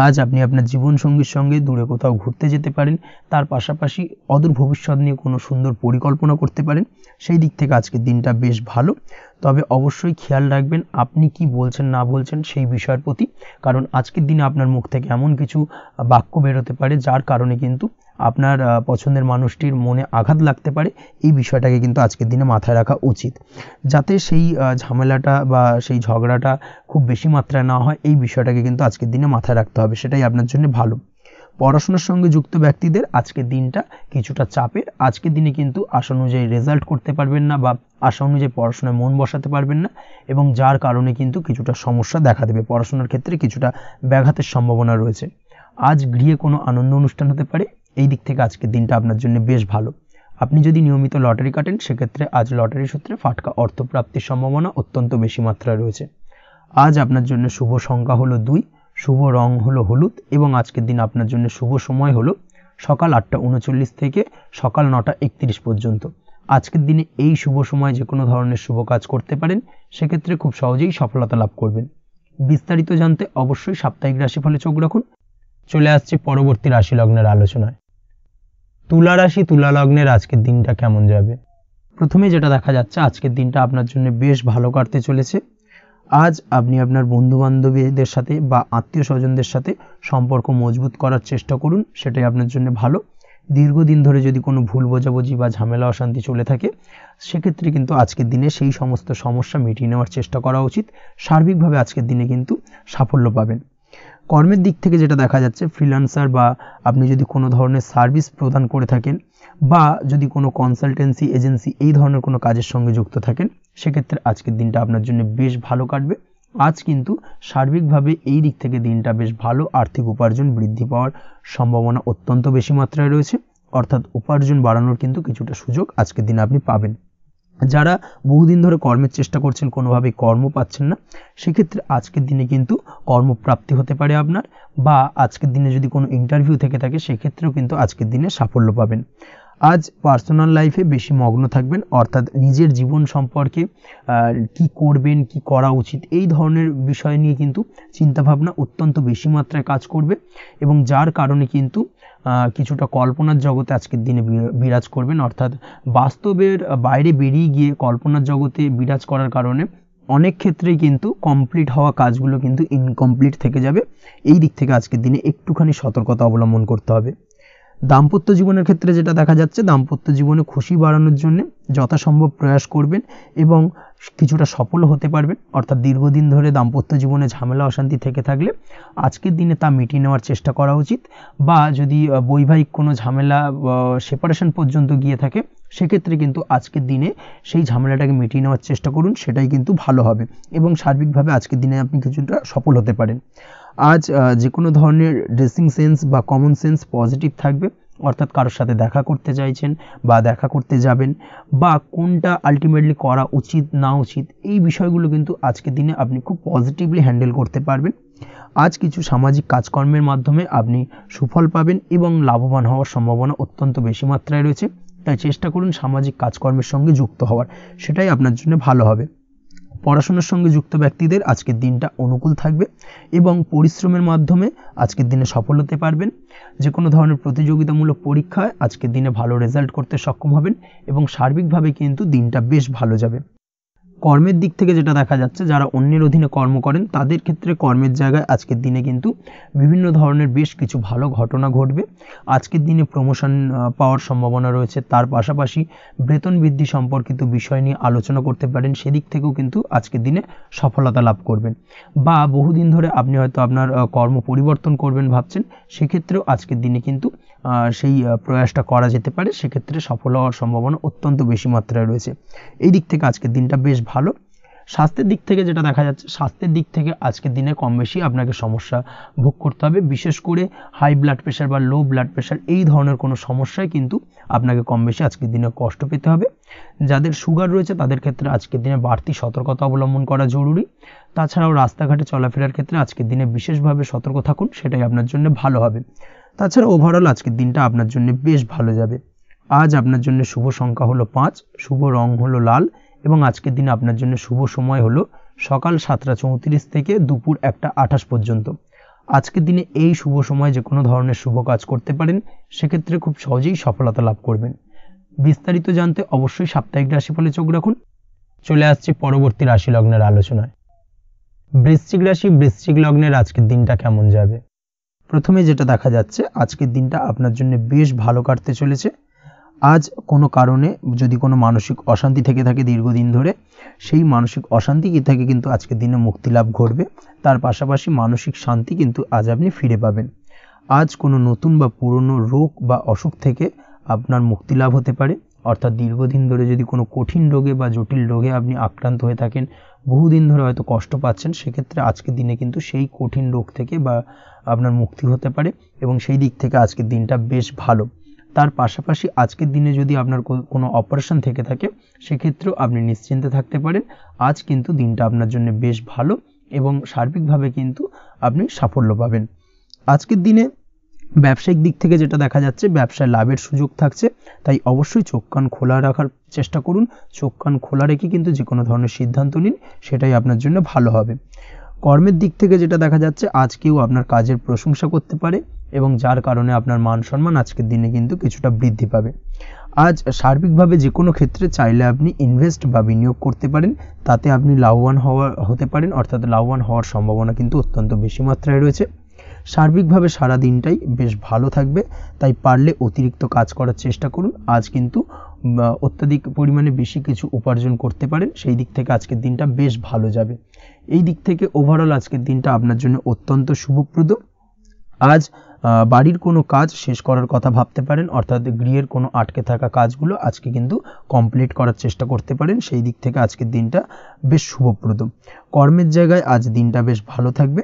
আজ আপনি আপনার জীবনসঙ্গীর সঙ্গে দূরে কোথাও ঘুরতে যেতে পারেন, তার পাশাপাশি অদূর ভবিষ্যৎ নিয়ে কোনো সুন্দর পরিকল্পনা করতে পারেন, সেই দিক থেকে আজকের দিনটা বেশ ভালো। তবে অবশ্যই খেয়াল রাখবেন আপনি কি বলছেন না বলছেন সেই বিষয়ের প্রতি, কারণ আজকের দিনে আপনার মুখ থেকে এমন কিছু বাক্য বেরোতে পারে যার কারণে কিন্তু আপনার পছন্দের মানুষটির মনে আঘাত লাগতে পারে। এই বিষয়টাকে কিন্তু আজকের দিনে মাথায় রাখা উচিত, যাতে সেই ঝামেলাটা বা সেই ঝগড়াটা খুব বেশি মাত্রায় না হয়। এই বিষয়টাকে কিন্তু আজকের দিনে মাথায় রাখতে হবে, সেটাই আপনার জন্য ভালো। পড়াশোনার সঙ্গে যুক্ত ব্যক্তিদের আজকের দিনটা কিছুটা চাপের। আজকের দিনে কিন্তু আশা অনুযায়ী রেজাল্ট করতে পারবেন না বা আশা অনুযায়ী পড়াশোনায় মন বসাতে পারবেন না, এবং যার কারণে কিন্তু কিছুটা সমস্যা দেখা দেবে, পড়াশোনার ক্ষেত্রে কিছুটা ব্যাঘাতের সম্ভাবনা রয়েছে। আজ গৃহে কোনো আনন্দ অনুষ্ঠান হতে পারে, এই দিক থেকে আজকের দিনটা আপনার জন্য বেশ ভালো। আপনি যদি নিয়মিত লটারি কাটেন সেক্ষেত্রে আজ লটারি সূত্রে ফাটকা অর্থপ্রাপ্তির সম্ভাবনা অত্যন্ত বেশি মাত্রায় রয়েছে। আজ আপনার জন্য শুভ সংখ্যা হলো 2, শুভ রং হলো হলুদ, এবং আজকের দিন আপনার জন্য শুভ সময় হলো সকাল 8:39 থেকে সকাল 9:31 পর্যন্ত। আজকের দিনে এই শুভ সময় যে কোনো ধরনের শুভ কাজ করতে পারেন, সেক্ষেত্রে খুব সহজেই সফলতা লাভ করবেন। বিস্তারিত জানতে অবশ্যই সাপ্তাহিক রাশিফলে চোখ রাখুন। চলে আসছে পরবর্তী রাশি লগ্নের আলোচনায়। তুলা রাশি, তুলা লগ্নের আজকের দিনটা কেমন যাবে? প্রথমে যেটা দেখা যাচ্ছে আজকের দিনটা আপনার জন্য বেশ ভালো কাটতে চলেছে। আজ আপনি আপনার বন্ধু বান্ধবীদের সাথে বা আত্মীয় স্বজনদের সাথে সম্পর্ক মজবুত করার চেষ্টা করুন, সেটাই আপনার জন্য ভালো। দীর্ঘদিন ধরে যদি কোনো ভুল বোঝাবুঝি বা ঝামেলা অশান্তি চলে থাকে সেক্ষেত্রে কিন্তু আজকের দিনে সেই সমস্ত সমস্যা মিটিয়ে নেওয়ার চেষ্টা করা উচিত। সার্বিকভাবে আজকের দিনে কিন্তু সাফল্য পাবেন। কর্মের দিক থেকে যেটা দেখা যাচ্ছে, ফ্রিল্যান্সার বা আপনি যদি কোনো ধরনের সার্ভিস প্রদান করে থাকেন বা যদি কোনো কনসালটেন্সি এজেন্সি এই ধরনের কোনো কাজের সঙ্গে যুক্ত থাকেন, সেক্ষেত্রে আজকের দিনটা আপনার জন্য বেশ ভালো কাটবে। আজ কিন্তু সার্বিকভাবে এই দিক থেকে দিনটা বেশ ভালো। আর্থিক উপার্জন বৃদ্ধি পাওয়ার সম্ভাবনা অত্যন্ত বেশি মাত্রায় রয়েছে, অর্থাৎ উপার্জন বাড়ানোর কিন্তু কিছুটা সুযোগ আজকের দিনে আপনি পাবেন। যারা বহুদিন ধরে কর্মের চেষ্টা করছেন কোনোভাবেই কর্ম পাচ্ছেন না, সেক্ষেত্রে আজকের দিনে কিন্তু কর্মপ্রাপ্তি হতে পারে আপনার, বা আজকের দিনে যদি কোনো ইন্টারভিউ থেকে থাকে সেক্ষেত্রেও কিন্তু আজকের দিনে সাফল্য পাবেন। আজ পার্সোনাল লাইফে বেশি মগ্ন থাকবেন, অর্থাৎ নিজের জীবন সম্পর্কে কি করবেন, কি করা উচিত এই ধরনের বিষয় নিয়ে কিন্তু চিন্তাভাবনা অত্যন্ত বেশি মাত্রায় কাজ করবে, এবং যার কারণে কিন্তু কিছুটা কল্পনার জগতে আজকের দিনে বিরাজ করবেন, অর্থাৎ বাস্তবের বাইরে বেরিয়ে গিয়ে কল্পনার জগতে বিরাজ করার কারণে অনেক ক্ষেত্রেই কিন্তু কমপ্লিট হওয়া কাজগুলো কিন্তু ইনকমপ্লিট থেকে যাবে। এই দিক থেকে আজকের দিনে একটুখানি সতর্কতা অবলম্বন করতে হবে। দাম্পত্য জীবনের ক্ষেত্রে যেটা দেখা যাচ্ছে, দাম্পত্য জীবনে খুশি বাড়ানোর জন্য যথাসম্ভব প্রয়াস করবেন এবং কিছুটা সফল হতে পারবেন। অর্থাৎ দীর্ঘদিন ধরে দাম্পত্য জীবনে ঝামেলা অশান্তি থেকে থাকলে আজকের দিনে তা মিটিয়ে নেওয়ার চেষ্টা করা উচিত, বা যদি বৈবাহিক কোনো ঝামেলা সেপারেশন পর্যন্ত গিয়ে থাকে সেক্ষেত্রে কিন্তু আজকের দিনে সেই ঝামেলাটাকে মিটিয়ে নেওয়ার চেষ্টা করুন, সেটাই কিন্তু ভালো হবে এবং সার্বিকভাবে আজকের দিনে আপনি কিছুটা সফল হতে পারেন। আজ যে কোনো ধরনের ড্রেসিং সেন্স বা কমন সেন্স পজিটিভ থাকবে, অর্থাৎ কারোর সাথে দেখা করতে চাইছেন বা দেখা করতে যাবেন, বা কোনটা আলটিমেটলি করা উচিত না উচিত, এই বিষয়গুলো কিন্তু আজকের দিনে আপনি খুব পজিটিভলি হ্যান্ডেল করতে পারবেন। আজ কিছু সামাজিক কাজকর্মের মাধ্যমে আপনি সুফল পাবেন এবং লাভবান হওয়ার সম্ভাবনা অত্যন্ত বেশি মাত্রায় রয়েছে। তাই চেষ্টা করুন সামাজিক কাজকর্মের সঙ্গে যুক্ত হওয়ার, সেটাই আপনার জন্য ভালো হবে। পড়াশোনার সঙ্গে যুক্ত ব্যক্তিদের আজকের দিনটা অনুকূল থাকবে এবং পরিশ্রমের মাধ্যমে আজকের দিনে সফল হতে পারবেন। যে কোনো ধরনের প্রতিযোগিতামূলক পরীক্ষায় আজকের দিনে ভালো রেজাল্ট করতে সক্ষম হবেন এবং সার্বিকভাবে কিন্তু দিনটা বেশ ভালো যাবে। কর্মের দিক থেকে যেটা দেখা যাচ্ছে, যারা অন্যের অধীনে কর্ম করেন তাদের ক্ষেত্রে কর্মের জায়গায় আজকের দিনে কিন্তু বিভিন্ন ধরনের বেশ কিছু ভালো ঘটনা ঘটবে। আজকের দিনে প্রমোশন পাওয়ার সম্ভাবনা রয়েছে, তার পাশাপাশি বেতন বৃদ্ধি সম্পর্কিত বিষয় নিয়ে আলোচনা করতে পারেন, সেদিক থেকেও কিন্তু আজকের দিনে সফলতা লাভ করবেন। বা বহুদিন ধরে আপনি হয়তো আপনার কর্ম পরিবর্তন করবেন ভাবছেন, সেক্ষেত্রেও আজকের দিনে কিন্তু সেই প্রয়াসটা করা যেতে পারে, সেক্ষেত্রে সফল হওয়ার সম্ভাবনা অত্যন্ত বেশি মাত্রায় রয়েছে। এই দিক থেকে আজকের দিনটা বেশ ভালো। স্বাস্থ্যের দিক থেকে যেটা দেখা যাচ্ছে, স্বাস্থ্যের দিক থেকে আজকের দিনে কম বেশি আপনাকে সমস্যা ভোগ করতে হবে, বিশেষ করে হাই ব্লাড প্রেশার বা লো ব্লাড প্রেশার এই ধরনের কোনো সমস্যায় কিন্তু আপনাকে কম বেশি আজকের দিনে কষ্ট পেতে হবে। যাদের সুগার রয়েছে তাদের ক্ষেত্রে আজকের দিনে বাড়তি সতর্কতা অবলম্বন করা জরুরি। তাছাড়াও রাস্তাঘাটে চলাফেরার ক্ষেত্রে আজকের দিনে বিশেষভাবে সতর্ক থাকুন, সেটাই আপনার জন্য ভালো হবে। তাছাড়া ওভারঅল আজকের দিনটা আপনার জন্য বেশ ভালো যাবে। আজ আপনার জন্য শুভ সংখ্যা হলো 5, শুভ রং হলো লাল এবং আজকের দিনে আপনার জন্য শুভ সময় হলো সকাল 7:34 থেকে দুপুর 1:28 পর্যন্ত। আজকের দিনে এই শুভ সময় যে কোনো ধরনের শুভ কাজ করতে পারেন, সেক্ষেত্রে খুব সহজেই সফলতা লাভ করবেন। বিস্তারিত জানতে অবশ্যই সাপ্তাহিক রাশিফলে চোখ রাখুন। চলে আসছে পরবর্তী রাশি লগ্নের আলোচনায়। বৃশ্চিক রাশি, বৃশ্চিক লগ্নের আজকের দিনটা কেমন যাবে? প্রথমে যেটা দেখা যাচ্ছে, আজকের দিনটা আপনার জন্য বেশ ভালো কাটতে চলেছে। আজ কোনো কারণে যদি কোনো মানসিক অশান্তি থেকে থাকে দীর্ঘদিন ধরে, সেই মানসিক অশান্তি থেকে কিন্তু আজকের দিনে মুক্তি লাভ ঘটবে। তার পাশাপাশি মানসিক শান্তি কিন্তু আজ আপনি ফিরে পাবেন। আজ কোনো নতুন বা পুরনো রোগ বা অসুখ থেকে আপনার মুক্তি লাভ হতে পারে। অর্থাৎ দীর্ঘদিন ধরে যদি কোনো কঠিন রোগে বা জটিল রোগে আপনি আক্রান্ত হয়ে থাকেন, বহুদিন ধরে হয়তো কষ্ট পাচ্ছেন, সেক্ষেত্রে আজকের দিনে কিন্তু সেই কঠিন রোগ থেকে বা আপনার মুক্তি হতে পারে এবং সেই দিক থেকে আজকের দিনটা বেশ ভালো। তার পাশাপাশি আজকের দিনে যদি আপনার কোনো অপারেশন থেকে থাকে, সেক্ষেত্রেও আপনি নিশ্চিন্তে থাকতে পারেন। আজ কিন্তু দিনটা আপনার জন্য বেশ ভালো এবং সার্বিকভাবে কিন্তু আপনি সাফল্য পাবেন। আজকের দিনে ব্যবসায়িক দিক থেকে যেটা দেখা যাচ্ছে, ব্যবসায় লাভের সুযোগ থাকছে, তাই অবশ্যই চোখ কান খোলা রাখার চেষ্টা করুন। চোখ কান খোলা রেখে কিন্তু যে কোনো ধরনের সিদ্ধান্ত নিন, সেটাই আপনার জন্য ভালো হবে। কর্মের দিক থেকে যেটা দেখা যাচ্ছে, আজ কেউ আপনার কাজের প্রশংসা করতে পারে এবং যার কারণে আপনার মান সম্মান আজকের দিনে কিন্তু কিছুটা বৃদ্ধি পাবে। আজ সার্বিকভাবে যে কোনো ক্ষেত্রে চাইলে আপনি ইনভেস্ট বা বিনিয়োগ করতে পারেন, তাতে আপনি লাভবান হতে পারেন, অর্থাৎ লাভবান হওয়ার সম্ভাবনা কিন্তু অত্যন্ত বেশি মাত্রায় রয়েছে। সার্বিকভাবে সারা দিনটাই বেশ ভালো থাকবে, তাই পারলে অতিরিক্ত কাজ করার চেষ্টা করুন। আজ কিন্তু অত্যাধিক পরিমাণে বেশি কিছু উপার্জন করতে পারেন, সেই দিক থেকে আজকের দিনটা বেশ ভালো যাবে। এই দিক থেকে ওভারঅল আজকের দিনটা আপনার জন্য অত্যন্ত শুভপ্রদ। আজ বাড়ির কোনো কাজ শেষ করার কথা ভাবতে পারেন, অর্থাৎ গৃহের কোনো আটকে থাকা কাজগুলো আজকে কিন্তু কমপ্লিট করার চেষ্টা করতে পারেন, সেই দিক থেকে আজকের দিনটা বেশ শুভপ্রদ। কর্মের জায়গায় আজ দিনটা বেশ ভালো থাকবে।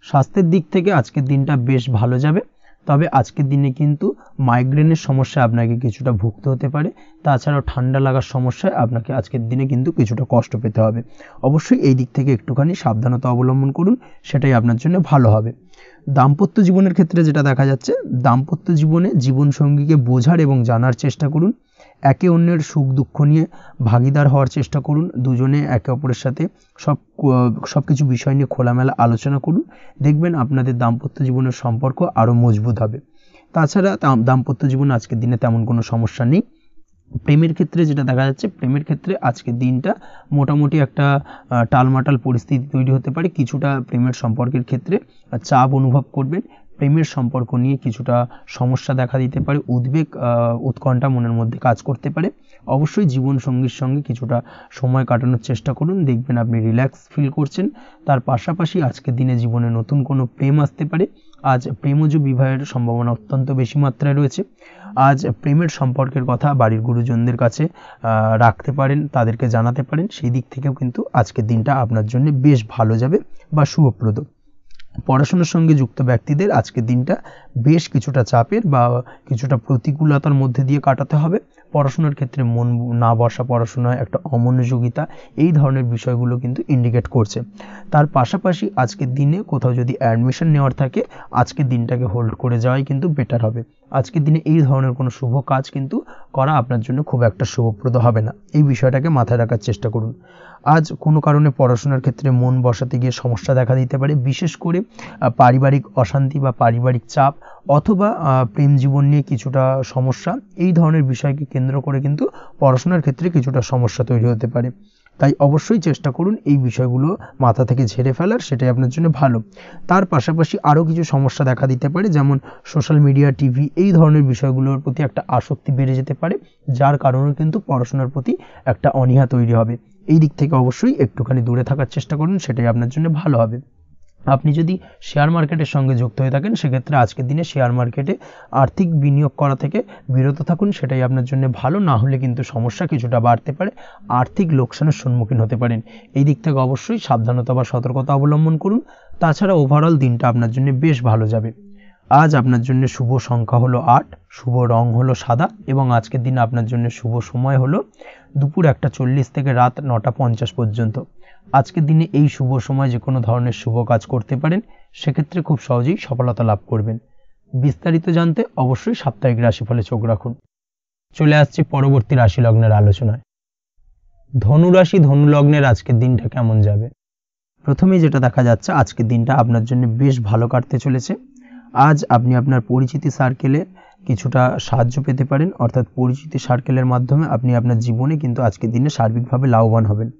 স্বাস্থ্যের দিক থেকে আজকের দিনটা বেশ ভালো যাবে, তবে আজকের দিনে কিন্তু মাইগ্রেনের সমস্যা আপনাকে কিছুটা ভুগতে হতে পারে। তাছাড়াও ঠান্ডা লাগার সমস্যায় আপনাকে আজকের দিনে কিন্তু কিছুটা কষ্ট পেতে হবে। অবশ্যই এই দিক থেকে একটুখানি সাবধানতা অবলম্বন করুন, সেটাই আপনার জন্য ভালো হবে। দাম্পত্য জীবনের ক্ষেত্রে যেটা দেখা যাচ্ছে, দাম্পত্য জীবনে জীবনসঙ্গীকে বোঝার এবং জানার চেষ্টা করুন। একে অন্যের সুখ দুঃখ নিয়ে ভাগিদার হওয়ার চেষ্টা করুন। দুজনে একে অপরের সাথে সব কিছু বিষয় নিয়ে খোলামেলা আলোচনা করুন। দেখবেন আপনাদের দাম্পত্য জীবনের সম্পর্ক আরও মজবুত হবে। তাছাড়া দাম্পত্য জীবনে আজকের দিনে তেমন কোনো সমস্যা নেই। প্রেমের ক্ষেত্রে যেটা দেখা যাচ্ছে, প্রেমের ক্ষেত্রে আজকের দিনটা মোটামুটি একটা টালমাটাল পরিস্থিতি তৈরি হতে পারে। কিছুটা প্রেমের সম্পর্কের ক্ষেত্রে চাপ অনুভব করবেন, প্রেমের সম্পর্ক নিয়ে কিছুটা সমস্যা দেখা দিতে পারে, উদ্বেগ উৎকণ্ঠা মনের মধ্যে কাজ করতে পারে। অবশ্যই জীবন সঙ্গীর সঙ্গে কিছুটা সময় কাটানোর চেষ্টা করুন, দেখবেন আপনি রিল্যাক্স ফিল করছেন। তার পাশাপাশি আজকের দিনে জীবনে নতুন কোনো প্রেম আসতে পারে। আজ প্রেমজ বিবাহের সম্ভাবনা অত্যন্ত বেশি মাত্রায় রয়েছে। আজ প্রেমের সম্পর্কের কথা বাড়ির গুরুজনদের কাছে রাখতে পারেন, তাদেরকে জানাতে পারেন। সেই দিক থেকেও কিন্তু আজকের দিনটা আপনার জন্য বেশ ভালো যাবে বা শুভপ্রদ। পড়াশোনার সঙ্গে যুক্ত ব্যক্তিদের আজকের দিনটা বেশ কিছুটা চাপের বা কিছুটা প্রতিকূলতার মধ্যে দিয়ে কাটাতে হবে। পড়াশোনার ক্ষেত্রে মন না বসা, পড়াশোনায় একটা অমনোযোগিতা, এই ধরনের বিষয়গুলো কিন্তু ইন্ডিকেট করছে। তার পাশাপাশি আজকের দিনে কোথাও যদি অ্যাডমিশন নেওয়ার থাকে, আজকের দিনটাকে হোল্ড করে যাওয়াই কিন্তু বেটার হবে। আজকের দিনে এই ধরনের কোনো শুভ কাজ কিন্তু করা আপনার জন্য খুব একটা শুভপ্রদ হবে না, এই বিষয়টাকে মাথায় রাখার চেষ্টা করুন। আজ কোনো কারণে পড়াশোনার ক্ষেত্রে মন বসাতে গিয়ে সমস্যা দেখা দিতে পারে, বিশেষ করে পারিবারিক অশান্তি বা পারিবারিক চাপ অথবা প্রেম জীবন নিয়ে কিছুটা সমস্যা, এই ধরনের বিষয়কে কেন্দ্র করে কিন্তু পড়াশোনার ক্ষেত্রে কিছুটা সমস্যা তৈরি হতে পারে। তাই অবশ্যই চেষ্টা করুন এই বিষয়গুলো মাথা থেকে ঝেড়ে ফেলার, সেটাই আপনার জন্য ভালো। তার পাশাপাশি আরও কিছু সমস্যা দেখা দিতে পারে, যেমন সোশ্যাল মিডিয়া, টিভি, এই ধরনের বিষয়গুলোর প্রতি একটা আসক্তি বেড়ে যেতে পারে, যার কারণে কিন্তু পড়াশোনার প্রতি একটা অনীহা তৈরি হবে। এই দিক থেকে অবশ্যই একটুখানি দূরে থাকার চেষ্টা করুন, সেটাই আপনার জন্য ভালো হবে। আপনি যদি শেয়ার মার্কেটের সঙ্গে যুক্ত হয়ে থাকেন, সেক্ষেত্রে আজকের দিনে শেয়ার মার্কেটে আর্থিক বিনিয়োগ করা থেকে বিরত থাকুন, সেটাই আপনার জন্য ভালো। না হলে কিন্তু সমস্যা কিছুটা বাড়তে পারে, আর্থিক লোকসানের সম্মুখীন হতে পারেন। এই দিক থেকে অবশ্যই সাবধানতা বা সতর্কতা অবলম্বন করুন। তাছাড়া ওভারঅল দিনটা আপনার জন্য বেশ ভালো যাবে। আজ আপনার জন্য শুভ সংখ্যা হলো 8, শুভ রং হলো সাদা, এবং আজকের দিনে আপনার জন্য শুভ সময় হলো দুপুর 1:40 থেকে রাত 9:50 পর্যন্ত। আজকের দিনে এই শুভ সময় যে কোনো ধরনের শুভ কাজ করতে পারেন, সেক্ষেত্রে খুব সহজেই সফলতা লাভ করবেন। বিস্তারিত জানতে অবশ্যই সাপ্তাহিক রাশিফলে চোখ রাখুন। চলে আসছি পরবর্তী রাশি লগ্নের আলোচনায়। ধনু রাশি, ধনু লগ্নের আজকের দিনটা কেমন যাবে? প্রথমেই যেটা দেখা যাচ্ছে, আজকের দিনটা আপনার জন্য বেশ ভালো কাটতে চলেছে। আজ আপনি আপনার পরিচিতি সার্কেলে কিছুটা সাহায্য পেতে পারেন, অর্থাৎ পরিচিতি সার্কেলের মাধ্যমে আপনি আপনার জীবনে কিন্তু আজকের দিনে সার্বিকভাবে লাভবান হবেন।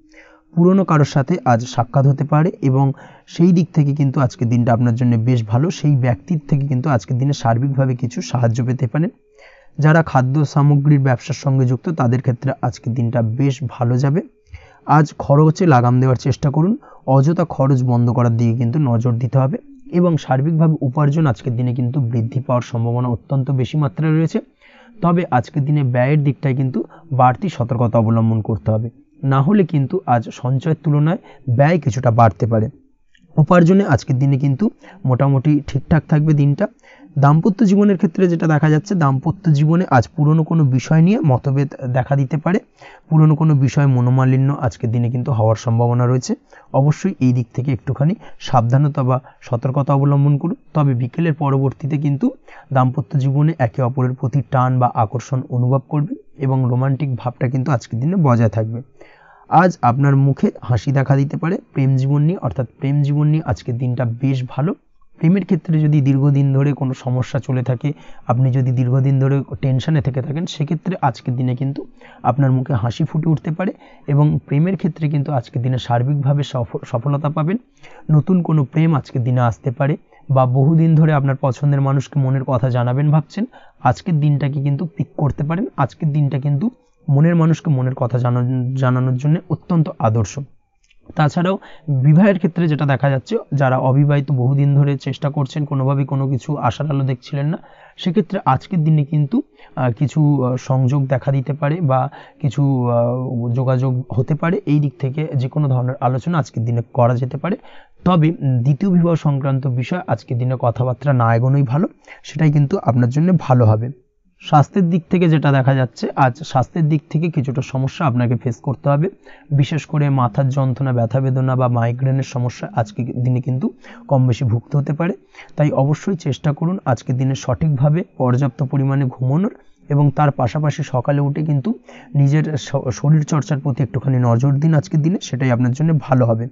পুরনো কারোর সাথে আজ সাক্ষাৎ হতে পারে, এবং সেই দিক থেকে কিন্তু আজকের দিনটা আপনার জন্য বেশ ভালো। সেই ব্যক্তির থেকে কিন্তু আজকের দিনে সার্বিকভাবে কিছু সাহায্য পেতে পারেন। যারা খাদ্য সামগ্রীর ব্যবসার সঙ্গে যুক্ত, তাদের ক্ষেত্রে আজকের দিনটা বেশ ভালো যাবে। আজ খরচে লাগাম দেওয়ার চেষ্টা করুন, অযথা খরচ বন্ধ করার দিকে কিন্তু নজর দিতে হবে, এবং সার্বিকভাবে উপার্জন আজকের দিনে কিন্তু বৃদ্ধি পাওয়ার সম্ভাবনা অত্যন্ত বেশি মাত্রায় রয়েছে। তবে আজকের দিনে ব্যয়ের দিকটায় কিন্তু বাড়তি সতর্কতা অবলম্বন করতে হবে, না হলে কিন্তু আজ সঞ্চয়ের তুলনায় ব্যয় কিছুটা বাড়তে পারে। উপার্জনে আজকের দিনে কিন্তু মোটামুটি ঠিকঠাক থাকবে দিনটা। দাম্পত্য জীবনের ক্ষেত্রে যেটা দেখা যাচ্ছে, দাম্পত্য জীবনে আজ পুরনো কোনো বিষয় নিয়ে মতভেদ দেখা দিতে পারে, পুরনো কোনো বিষয় মনোমালিন্য আজকের দিনে কিন্তু হওয়ার সম্ভাবনা রয়েছে। অবশ্যই এই দিক থেকে একটুখানি সাবধানতা বা সতর্কতা অবলম্বন করুন। তবে বিকেলের পরবর্তীতে কিন্তু দাম্পত্য জীবনে একে অপরের প্রতি টান বা আকর্ষণ অনুভব করবে, এবং রোমান্টিক ভাবটা কিন্তু আজকের দিনে বজায় থাকবে। আজ আপনার মুখে হাসি দেখা দিতে পারে প্রেম জীবন নিয়ে, অর্থাৎ প্রেম জীবন নিয়ে আজকের দিনটা বেশ ভালো। প্রেমের ক্ষেত্রে যদি দীর্ঘদিন ধরে কোনো সমস্যা চলে থাকে, আপনি যদি দীর্ঘদিন ধরে টেনশনে থেকে থাকেন, সেক্ষেত্রে আজকের দিনে কিন্তু আপনার মুখে হাসি ফুটে উঠতে পারে, এবং প্রেমের ক্ষেত্রে কিন্তু আজকের দিনে সার্বিকভাবে সফলতা পাবেন। নতুন কোনো প্রেম আজকের দিনে আসতে পারে, বা বহুদিন ধরে আপনার পছন্দের মানুষকে মনের কথা জানাবেন ভাবছেন, আজকের দিনটাকে কিন্তু পিক করতে পারেন। আজকের দিনটা কিন্তু মনের মানুষকে মনের কথা জানানোর জন্য অত্যন্ত আদর্শ। তাছাড়াও বিবাহের ক্ষেত্রে যেটা দেখা যাচ্ছে, যারা অবিবাহিত বহুদিন ধরে চেষ্টা করছেন, কোনোভাবেই কোনো কিছু আশার আলো দেখছিলেন না, সেক্ষেত্রে আজকের দিনে কিন্তু কিছু সংযোগ দেখা দিতে পারে, বা কিছু যোগাযোগ হতে পারে। এই দিক থেকে যে কোনো ধরনের আলোচনা আজকের দিনে করা যেতে পারে। তবে দ্বিতীয় বিবাহ সংক্রান্ত বিষয় আজকের দিনে কথাবার্তা না এগোনোই ভালো, সেটাই কিন্তু আপনার জন্য ভালো হবে। স্বাস্থ্যের দিক থেকে যেটা দেখা যাচ্ছে, আজ স্বাস্থ্যের দিক থেকে কিছুটা সমস্যা আপনাকে ফেস করতে হবে, বিশেষ করে মাথার যন্ত্রণা, ব্যথা বেদনা বা মাইগ্রেনের সমস্যা আজকের দিনে কিন্তু কম বেশি ভুগতে হতে পারে। তাই অবশ্যই চেষ্টা করুন আজকের দিনে সঠিকভাবে পর্যাপ্ত পরিমাণে ঘুমানোর, এবং তার পাশাপাশি সকালে উঠে কিন্তু নিজের শরীর চর্চার প্রতি একটুখানি নজর দিন আজকের দিনে, সেটাই আপনার জন্য ভালো হবে।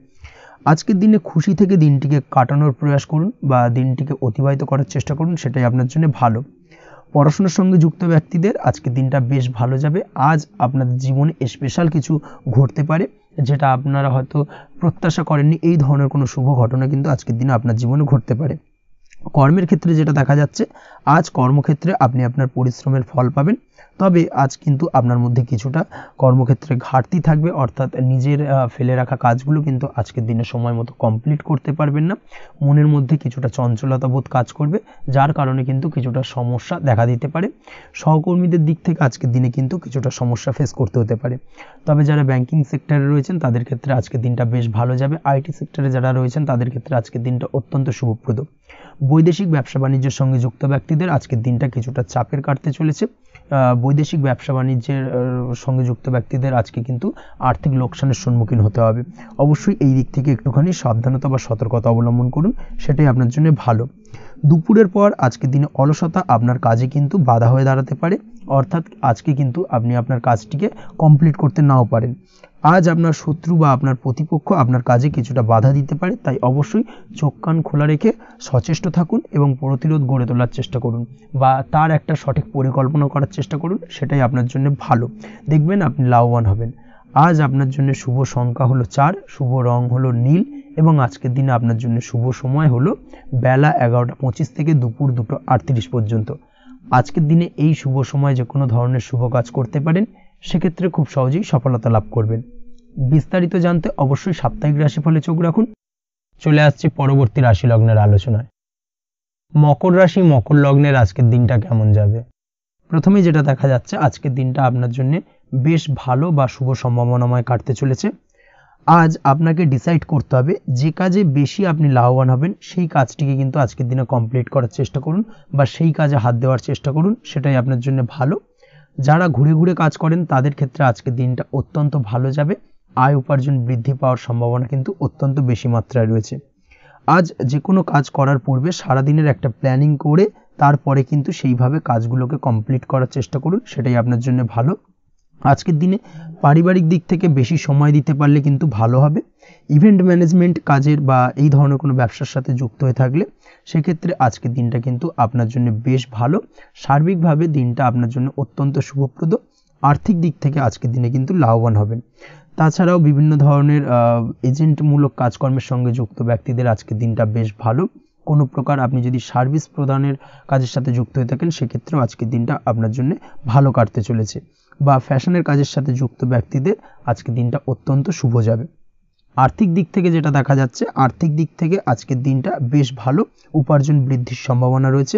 আজকের দিনে খুশি থেকে দিনটিকে কাটানোর প্রয়াস করুন, বা দিনটিকে অতিবাহিত করার চেষ্টা করুন, সেটাই আপনার জন্য ভালো। পড়াশোনার সঙ্গে যুক্ত ব্যক্তিদের আজকের দিনটা বেশ ভালো যাবে। আজ আপনাদের জীবনে স্পেশাল কিছু ঘটতে পারে, যেটা আপনারা হয়তো প্রত্যাশা করেননি। এই ধরনের কোনো শুভ ঘটনা কিন্তু আজকের দিনে আপনার জীবনে ঘটতে পারে। কর্মের ক্ষেত্রে যেটা দেখা যাচ্ছে, আজ কর্মক্ষেত্রে আপনি আপনার পরিশ্রমের ফল পাবেন। তবে আজ কিন্তু আপনার মধ্যে কিছুটা কর্মক্ষেত্রে ঘাটতি থাকবে, অর্থাৎ নিজের ফেলে রাখা কাজগুলো কিন্তু আজকের দিনে সময় মতো কমপ্লিট করতে পারবেন না। মনের মধ্যে কিছুটা চঞ্চলতা বোধ কাজ করবে, যার কারণে কিন্তু কিছুটা সমস্যা দেখা দিতে পারে। সহকর্মীদের দিক থেকে আজকের দিনে কিন্তু কিছুটা সমস্যা ফেস করতে হতে পারে। তবে যারা ব্যাংকিং সেক্টরে রয়েছেন তাদের ক্ষেত্রে আজকের দিনটা বেশ ভালো যাবে। আইটি সেক্টরে যারা রয়েছেন তাদের ক্ষেত্রে আজকের দিনটা অত্যন্ত শুভপ্রদ। বৈদেশিক ব্যবসা বাণিজ্যের সঙ্গে যুক্ত ব্যক্তিদের আজকের দিনটা কিছুটা চাপের কাটতে চলেছে। বৈদেশিক ব্যবসা বাণিজ্যের সঙ্গে যুক্ত ব্যক্তিদের আজকে কিন্তু আর্থিক লোকসানের সম্মুখীন হতে হবে। অবশ্যই এই দিক থেকে একটুখানি সাবধানতা বা সতর্কতা অবলম্বন করুন, সেটাই আপনার জন্য ভালো। দুপুরের পর আজকের দিনে অলসতা আপনার কাজে কিন্তু বাধা হয়ে দাঁড়াতে পারে, অর্থাৎ আজকে কিন্তু আপনি আপনার কাজটিকে কমপ্লিট করতে নাও পারেন। আজ আপনার শত্রু বা আপনার প্রতিপক্ষ আপনার কাজে কিছুটা বাধা দিতে পারে, তাই অবশ্যই চোখ কান খোলা রেখে সচেষ্ট থাকুন এবং প্রতিরোধ গড়ে তোলার চেষ্টা করুন বা তার একটা সঠিক পরিকল্পনা করার চেষ্টা করুন, সেটাই আপনার জন্য ভালো। দেখবেন আপনি লাভবান হবেন। আজ আপনার জন্য শুভ সংখ্যা হলো 4, শুভ রং হলো নীল এবং আজকের দিনে আপনার জন্য শুভ সময় হলো বেলা 11:25 থেকে দুপুর 2:38 পর্যন্ত। আজকের দিনে এই শুভ সময় যে কোনো ধরনের শুভ কাজ করতে পারেন, সেক্ষেত্রে খুব সহজেই সফলতা লাভ করবেন। বিস্তারিত জানতে অবশ্যই সাপ্তাহিক রাশিফলে চোখ রাখুন। চলে আসছে পরবর্তী রাশি লগ্নের আলোচনায়। মকর রাশি মকর লগ্নের আজকের দিনটা কেমন যাবে? প্রথমে যেটা দেখা যাচ্ছে, আজকের দিনটা আপনার জন্য বেশ ভালো বা শুভ সম্ভাবনাময় কাটতে চলেছে। আজ আপনাকে ডিসাইড করতে হবে যে কাজে বেশি আপনি লাভবান হবেন, সেই কাজটিকে কিন্তু আজকের দিনে কমপ্লিট করার চেষ্টা করুন বা সেই কাজে হাত দেওয়ার চেষ্টা করুন, সেটাই আপনার জন্য ভালো। যারা ঘুরে ঘুরে কাজ করেন তাদের ক্ষেত্রে আজকের দিনটা অত্যন্ত ভালো যাবে। আয় উপার্জন বৃদ্ধি পাওয়ার সম্ভাবনা কিন্তু অত্যন্ত বেশি মাত্রায় রয়েছে। আজ যে কোনো কাজ করার পূর্বে সারাদিনের একটা প্ল্যানিং করে তারপরে কিন্তু সেইভাবে কাজগুলোকে কমপ্লিট করার চেষ্টা করুন, সেটাই আপনার জন্য ভালো। আজকের দিনে পারিবারিক দিক থেকে বেশি সময় দিতে পারলে কিন্তু ভালো হবে। ইভেন্ট ম্যানেজমেন্ট কাজের বা এই ধরনের কোনো ব্যবসার সাথে যুক্ত হয়ে থাকলে সেক্ষেত্রে আজকের দিনটা কিন্তু আপনার জন্য বেশ ভালো। সার্বিকভাবে দিনটা আপনার জন্য অত্যন্ত শুভপ্রদ। আর্থিক দিক থেকে আজকের দিনে কিন্তু লাভবান হবেন। তাছাড়াও বিভিন্ন ধরনের এজেন্টমূলক কাজকর্মের সঙ্গে যুক্ত ব্যক্তিদের আজকের দিনটা বেশ ভালো। কোনো প্রকার আপনি যদি সার্ভিস প্রদানের কাজের সাথে যুক্ত হয়ে থাকেন, সেক্ষেত্রেও আজকের দিনটা আপনার জন্য ভালো কাটতে চলেছে। বা ফ্যাশনের কাজের সাথে যুক্ত ব্যক্তিদের আজকের দিনটা অত্যন্ত শুভ যাবে। আর্থিক দিক থেকে যেটা দেখা যাচ্ছে, আর্থিক দিক থেকে আজকের দিনটা বেশ ভালো, উপার্জন বৃদ্ধির সম্ভাবনা রয়েছে।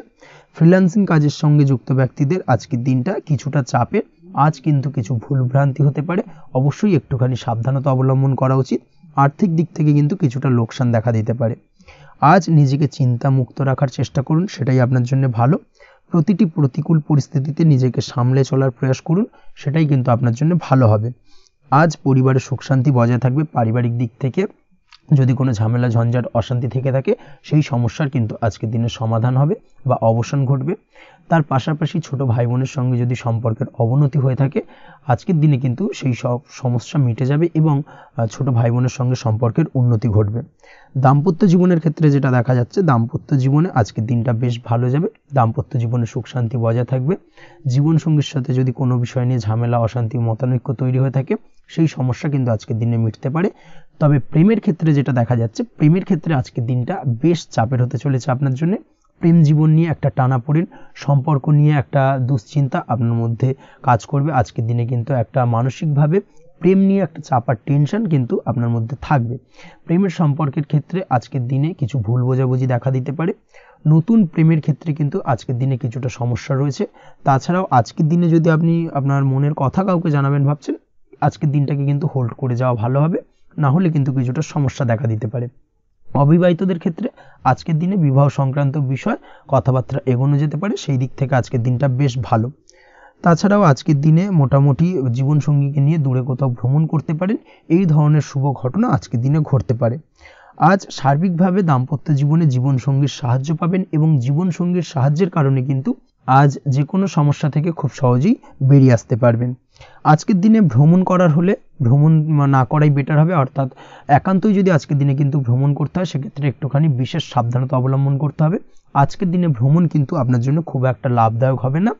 ফ্রিল্যান্সিং কাজের সঙ্গে যুক্ত ব্যক্তিদের আজকের দিনটা কিছুটা চাপের। আজ কিন্তু কিছু ভুলভ্রান্তি হতে পারে, অবশ্যই একটুখানি সাবধানতা অবলম্বন করা উচিত। আর্থিক দিক থেকে কিন্তু কিছুটা লোকসান দেখা দিতে পারে। আজ নিজেকে চিন্তা মুক্ত রাখার চেষ্টা করুন, সেটাই আপনার জন্য ভালো। প্রতিটি প্রতিকূল পরিস্থিতিতে নিজেকে সামলে চলার প্রয়াস করুন, সেটাই কিন্তু আপনার জন্য ভালো হবে। আজ পরিবারের সুখ শান্তি বজায় থাকবে। পারিবারিক দিক থেকে যদি কোনো ঝামেলা ঝঞ্ঝাট অশান্তি থেকে থাকে, সেই সমস্যার কিন্তু আজকের দিনে সমাধান হবে বা অবসান ঘটবে। তার পাশাপাশি ছোট ভাই বোনের সঙ্গে যদি সম্পর্কের অবনতি হয়ে থাকে, আজকের দিনে কিন্তু সেই সব সমস্যা মিটে যাবে এবং ছোট ভাই বোনের সঙ্গে সম্পর্কের উন্নতি ঘটবে। দাম্পত্য জীবনের ক্ষেত্রে যেটা দেখা যাচ্ছে, দাম্পত্য জীবনে আজকের দিনটা বেশ ভালো যাবে। দাম্পত্য জীবনে সুখ শান্তি বজায় থাকবে। জীবনসঙ্গীর সাথে যদি কোনো বিষয় নিয়ে ঝামেলা অশান্তি মতানৈক্য তৈরি হয়ে থাকে, সেই সমস্যা কিন্তু আজকের দিনে মিটতে পারে। তবে প্রেমের ক্ষেত্রে যেটা দেখা যাচ্ছে, প্রেমের ক্ষেত্রে আজকের দিনটা বেশ চাপের হতে চলেছে আপনার জন্য। প্রেম জীবন নিয়ে একটা টানাপোড়েন, সম্পর্ক নিয়ে একটা দুশ্চিন্তা আপনার মধ্যে কাজ করবে। আজকের দিনে কিন্তু একটা মানসিকভাবে প্রেম নিয়ে একটা চাপার টেনশন কিন্তু আপনার মধ্যে থাকবে। প্রেমের সম্পর্কের ক্ষেত্রে আজকের দিনে কিছু ভুল বোঝাবুঝি দেখা দিতে পারে। নতুন প্রেমের ক্ষেত্রে কিন্তু আজকের দিনে কিছুটা সমস্যা রয়েছে। তাছাড়াও আজকের দিনে যদি আপনি আপনার মনের কথা কাউকে জানাবেন ভাবছেন, আজকের দিনটাকে কিন্তু হোল্ড করে যাওয়া ভালো হবে, না হলে কিন্তু কিছুটা সমস্যা দেখা দিতে পারে। অবিবাহিতদের ক্ষেত্রে আজকের দিনে বিবাহ সংক্রান্ত বিষয় কথাবার্তা এগোনো যেতে পারে, সেই দিক থেকে আজকের দিনটা বেশ ভালো। তাছাড়াও আজকের দিনে মোটামুটি জীবনসঙ্গীকে নিয়ে দূরে কোথাও ভ্রমণ করতে পারেন, এই ধরনের শুভ ঘটনা আজকের দিনে ঘটতে পারে। আজ সার্বিকভাবে দাম্পত্য জীবনে জীবনসঙ্গীর সাহায্য পাবেন এবং জীবনসঙ্গীর সাহায্যের কারণে কিন্তু আজ যে কোনো সমস্যা থেকে খুব সহজেই বেরিয়ে আসতে পারবেন। আজকের দিনে ভ্রমণ করার হলে ভ্রমণ না করাই বেটার হবে। অর্থাৎ একান্তই যদি আজকের দিনে কিন্তু ভ্রমণ করতে হয় সেক্ষেত্রে একটুখানি বিশেষ সাবধানতা অবলম্বন করতে হবে। আজকের দিনে ভ্রমণ কিন্তু আপনার জন্য খুব একটা লাভদায়ক হবে না,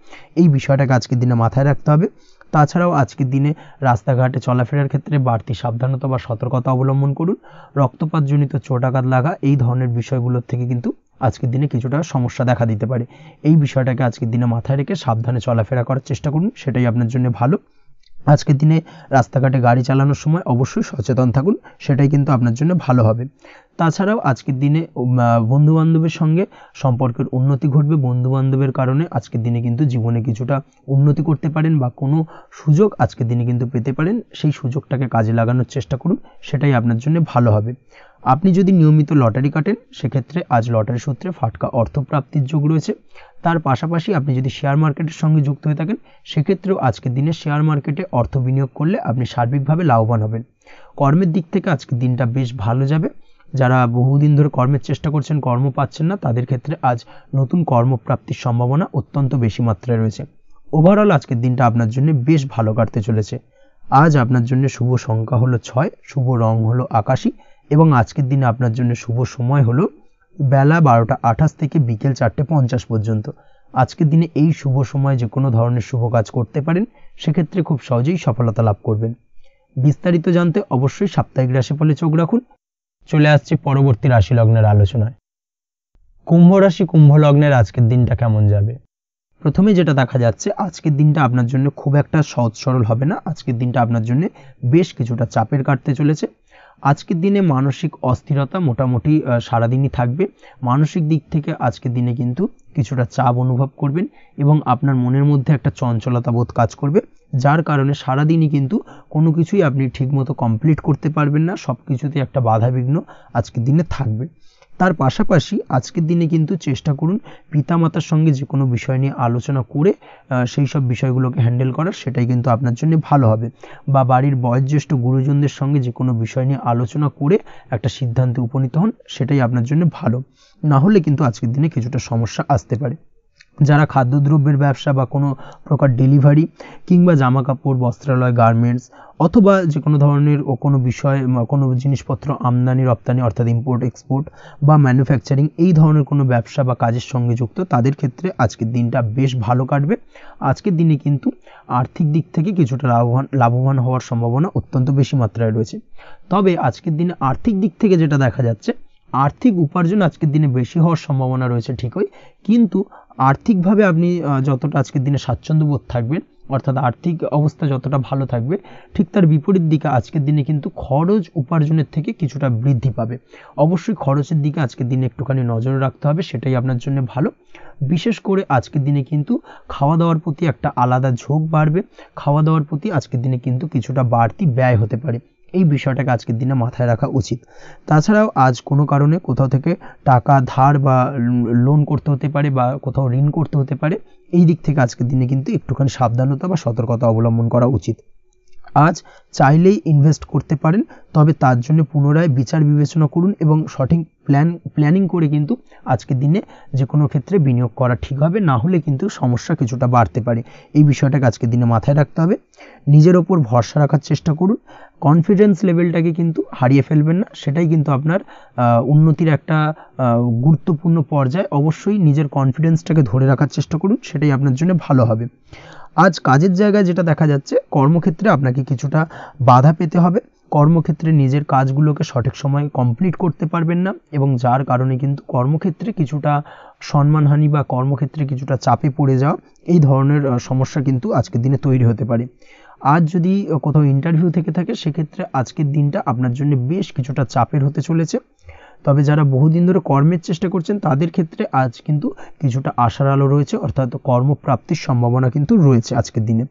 এই বিষয়টাকে আজকের দিনে মাথায় রাখতে হবে। তাছাড়াও আজকের দিনে রাস্তাঘাটে চলাফেরার ক্ষেত্রে বাড়তি সাবধানতা বা সতর্কতা অবলম্বন করুন। রক্তপাতজনিত চোট আঘাত লাগা এই ধরনের বিষয়গুলোর থেকে কিন্তু আজকের দিনে কিছুটা সমস্যা দেখা দিতে পারে। এই বিষয়টাকে আজকের দিনে মাথায় রেখে সাবধানে চলাফেরা করার চেষ্টা করুন, সেটাই আপনার জন্য ভালো। আজকের দিনে রাস্তাঘাটে গাড়ি চালানোর সময় অবশ্যই সচেতন থাকুন, সেটাই কিন্তু আপনার জন্য ভালো হবে। তাছাড়াও আজকের দিনে বন্ধুবান্ধবের সঙ্গে সম্পর্কের উন্নতি ঘটবে। বন্ধুবান্ধবের কারণে আজকের দিনে কিন্তু জীবনে কিছুটা উন্নতি করতে পারেন বা কোনো সুযোগ আজকের দিনে কিন্তু পেতে পারেন, সেই সুযোগটাকে কাজে লাগানোর চেষ্টা করুন, সেটাই আপনার জন্য ভালো হবে। আপনি যদি নিয়মিত লটারি কাটেন সেক্ষেত্রে আজ লটারি সূত্রে ফাটকা অর্থপ্রাপ্তির যোগ রয়েছে। তার পাশাপাশি আপনি যদি শেয়ার মার্কেটের সঙ্গে যুক্ত হয়ে থাকেন সেক্ষেত্রেও আজকের দিনে শেয়ার মার্কেটে অর্থ বিনিয়োগ করলে আপনি সার্বিকভাবে লাভবান হবেন। কর্মের দিক থেকে আজকের দিনটা বেশ ভালো যাবে। যারা বহুদিন ধরে কর্মের চেষ্টা করছেন, কর্ম পাচ্ছেন না, তাদের ক্ষেত্রে আজ নতুন কর্মপ্রাপ্তির সম্ভাবনা অত্যন্ত বেশি মাত্রায় রয়েছে। ওভারঅল আজকের দিনটা আপনার জন্য বেশ ভালো কাটতে চলেছে। আজ আপনার জন্য শুভ সংখ্যা হলো 6, শুভ রং হলো আকাশী এবং আজকের দিনে আপনার জন্য শুভ সময় হলো বেলা 12টা 28 থেকে বিকেল 4টে 50 পর্যন্ত। আজকের দিনে এই শুভ সময়ে যে কোনো ধরনের শুভ কাজ করতে পারেন, সেক্ষেত্রে খুব সহজেই সফলতা লাভ করবেন। বিস্তারিত জানতে অবশ্যই সাপ্তাহিক রাশিফলে চোখ রাখুন। চলে আসছে পরবর্তী রাশি লগ্নের আলোচনায়। কুম্ভ রাশি কুম্ভ লগ্নের আজকের দিনটা কেমন যাবে? প্রথমে যেটা দেখা যাচ্ছে আজকের দিনটা আপনার জন্য খুব একটা সহজ সরল হবে না। আজকের দিনটা আপনার জন্য বেশ কিছুটা চাপের কাটতে চলেছে। আজকের দিনে মানসিক অস্থিরতা মোটামুটি সারাদিনই থাকবে। মানসিক দিক থেকে আজকের দিনে কিন্তু কিছুটা চাপ অনুভব করবেন এবং আপনার মনের মধ্যে একটা চঞ্চলতা বোধ কাজ করবে, যার কারণে সারাদিনই কিন্তু কোনো কিছুই আপনি ঠিকমতো কমপ্লিট করতে পারবেন না। সব কিছুতে একটা বাধা বিঘ্ন আজকের দিনে থাকবে। তার পাশাপাশি আজকের দিনে কিন্তু চেষ্টা করুন পিতামাতার সঙ্গে যে কোনো বিষয় নিয়ে আলোচনা করে সেই সব বিষয়গুলোকে হ্যান্ডেল করার, সেটাই কিন্তু আপনার জন্য ভালো হবে। বা বাড়ির বয়োজ্যেষ্ঠ গুরুজনদের সঙ্গে যে কোনো বিষয় নিয়ে আলোচনা করে একটা সিদ্ধান্তে উপনীত হন, সেটাই আপনার জন্য ভালো। না হলে কিন্তু আজকের দিনে কিছুটা সমস্যা আসতে পারে। যারা খাদ্যদ্রব্যের ব্যবসা বা কোনো প্রকার ডেলিভারি কিংবা জামা কাপড়, বস্ত্রালয়, গার্মেন্টস অথবা যে কোনো ধরনের কোনো বিষয় কোনো জিনিসপত্র আমদানি রপ্তানি অর্থাৎ ইম্পোর্ট এক্সপোর্ট বা ম্যানুফ্যাকচারিং এই ধরনের কোনো ব্যবসা বা কাজের সঙ্গে যুক্ত, তাদের ক্ষেত্রে আজকের দিনটা বেশ ভালো কাটবে। আজকের দিনে কিন্তু আর্থিক দিক থেকে কিছুটা লাভবান হওয়ার সম্ভাবনা অত্যন্ত বেশি মাত্রায় রয়েছে। তবে আজকের দিনে আর্থিক দিক থেকে যেটা দেখা যাচ্ছে, আর্থিক উপার্জন আজকের দিনে বেশি হওয়ার সম্ভাবনা রয়েছে ঠিকই, কিন্তু আর্থিকভাবে আপনি যতটা আজকের দিনে স্বাচ্ছন্দ্যবোধ থাকবেন, অর্থাৎ আর্থিক অবস্থা যতটা ভালো থাকবে, ঠিক তার বিপরীত দিকে আজকের দিনে কিন্তু খরচ উপার্জনের থেকে কিছুটা বৃদ্ধি পাবে। অবশ্যই খরচের দিকে আজকের দিনে একটুখানি নজরে রাখতে হবে, সেটাই আপনার জন্য ভালো। বিশেষ করে আজকের দিনে কিন্তু খাওয়া দাওয়ার প্রতি একটা আলাদা ঝোঁক বাড়বে। খাওয়া দাওয়ার প্রতি আজকের দিনে কিন্তু কিছুটা বাড়তি ব্যয় হতে পারে, এই বিষয়টাকে আজকের দিনে মাথায় রাখা উচিত। তাছাড়াও আজ কোনো কারণে কোথাও থেকে টাকা ধার বা লোন করতে হতে পারে বা কোথাও ঋণ করতে হতে পারে, এই দিক থেকে আজকের দিনে কিন্তু একটুখানি সাবধানতা বা সতর্কতা অবলম্বন করা উচিত। আজ চাইলেই ইনভেস্ট করতে পারেন, তবে তার জন্য পুনরায় বিচার বিবেচনা করুন এবং সঠিক প্ল্যানিং করে কিন্তু আজকের দিনে যে কোনো ক্ষেত্রে বিনিয়োগ করা ঠিক হবে, না হলে কিন্তু সমস্যা কিছুটা বাড়তে পারে। এই বিষয়টাকে আজকের দিনে মাথায় রাখতে হবে। নিজের ওপর ভরসা রাখার চেষ্টা করুন, কনফিডেন্স লেভেলটাকে কিন্তু হারিয়ে ফেলবেন না, সেটাই কিন্তু আপনার উন্নতির একটা গুরুত্বপূর্ণ পর্যায়। অবশ্যই নিজের কনফিডেন্সটাকে ধরে রাখার চেষ্টা করুন, সেটাই আপনার জন্য ভালো হবে। আজ কাজের জায়গায় যেটা দেখা যাচ্ছে, কর্মক্ষেত্রে আপনাকে কিছুটা বাধা পেতে হবে। কর্মক্ষেত্রে নিজের কাজগুলোকে সঠিক সময়ে কমপ্লিট করতে পারবেন না এবং যার কারণে কিন্তু কর্মক্ষেত্রে কিছুটা সম্মানহানি বা কর্মক্ষেত্রে কিছুটা চাপে পড়ে যাওয়া, এই ধরনের সমস্যা কিন্তু আজকের দিনে তৈরি হতে পারে। আজ যদি কোথাও ইন্টারভিউ থেকে থাকে, সেক্ষেত্রে আজকের দিনটা আপনার জন্য বেশ কিছুটা চাপের হতে চলেছে। তবে যারা বহুদিন ধরে কর্মের চেষ্টা করছেন, তাদের ক্ষেত্রে আজ কিন্তু কিছুটা আশার আলো রয়েছে, অর্থাৎ কর্মপ্রাপ্তির সম্ভাবনা কিন্তু রয়েছে আজকের দিনে।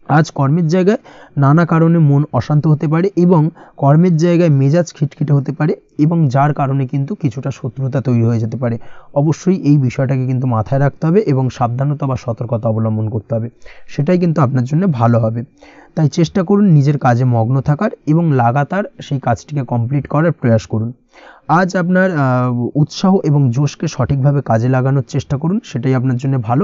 আজ কর্মের জায়গায় নানা কারণে মন অশান্ত হতে পারে এবং কর্মের জায়গায় মেজাজ খিটখিটে হতে পারে এবং যার কারণে কিন্তু কিছুটা শত্রুতা তৈরি হয়ে যেতে পারে। অবশ্যই এই বিষয়টাকে কিন্তু মাথায় রাখতে হবে এবং সাবধানতা বা সতর্কতা অবলম্বন করতে হবে, সেটাই কিন্তু আপনার জন্য ভালো হবে। তাই চেষ্টা করুন নিজের কাজে মগ্ন থাকার এবং লাগাতার সেই কাজটিকে কমপ্লিট করার প্রয়াস করুন। আজ আপনার উৎসাহ এবং জোশকে সঠিকভাবে কাজে লাগানোর চেষ্টা করুন, সেটাই আপনার জন্য ভালো।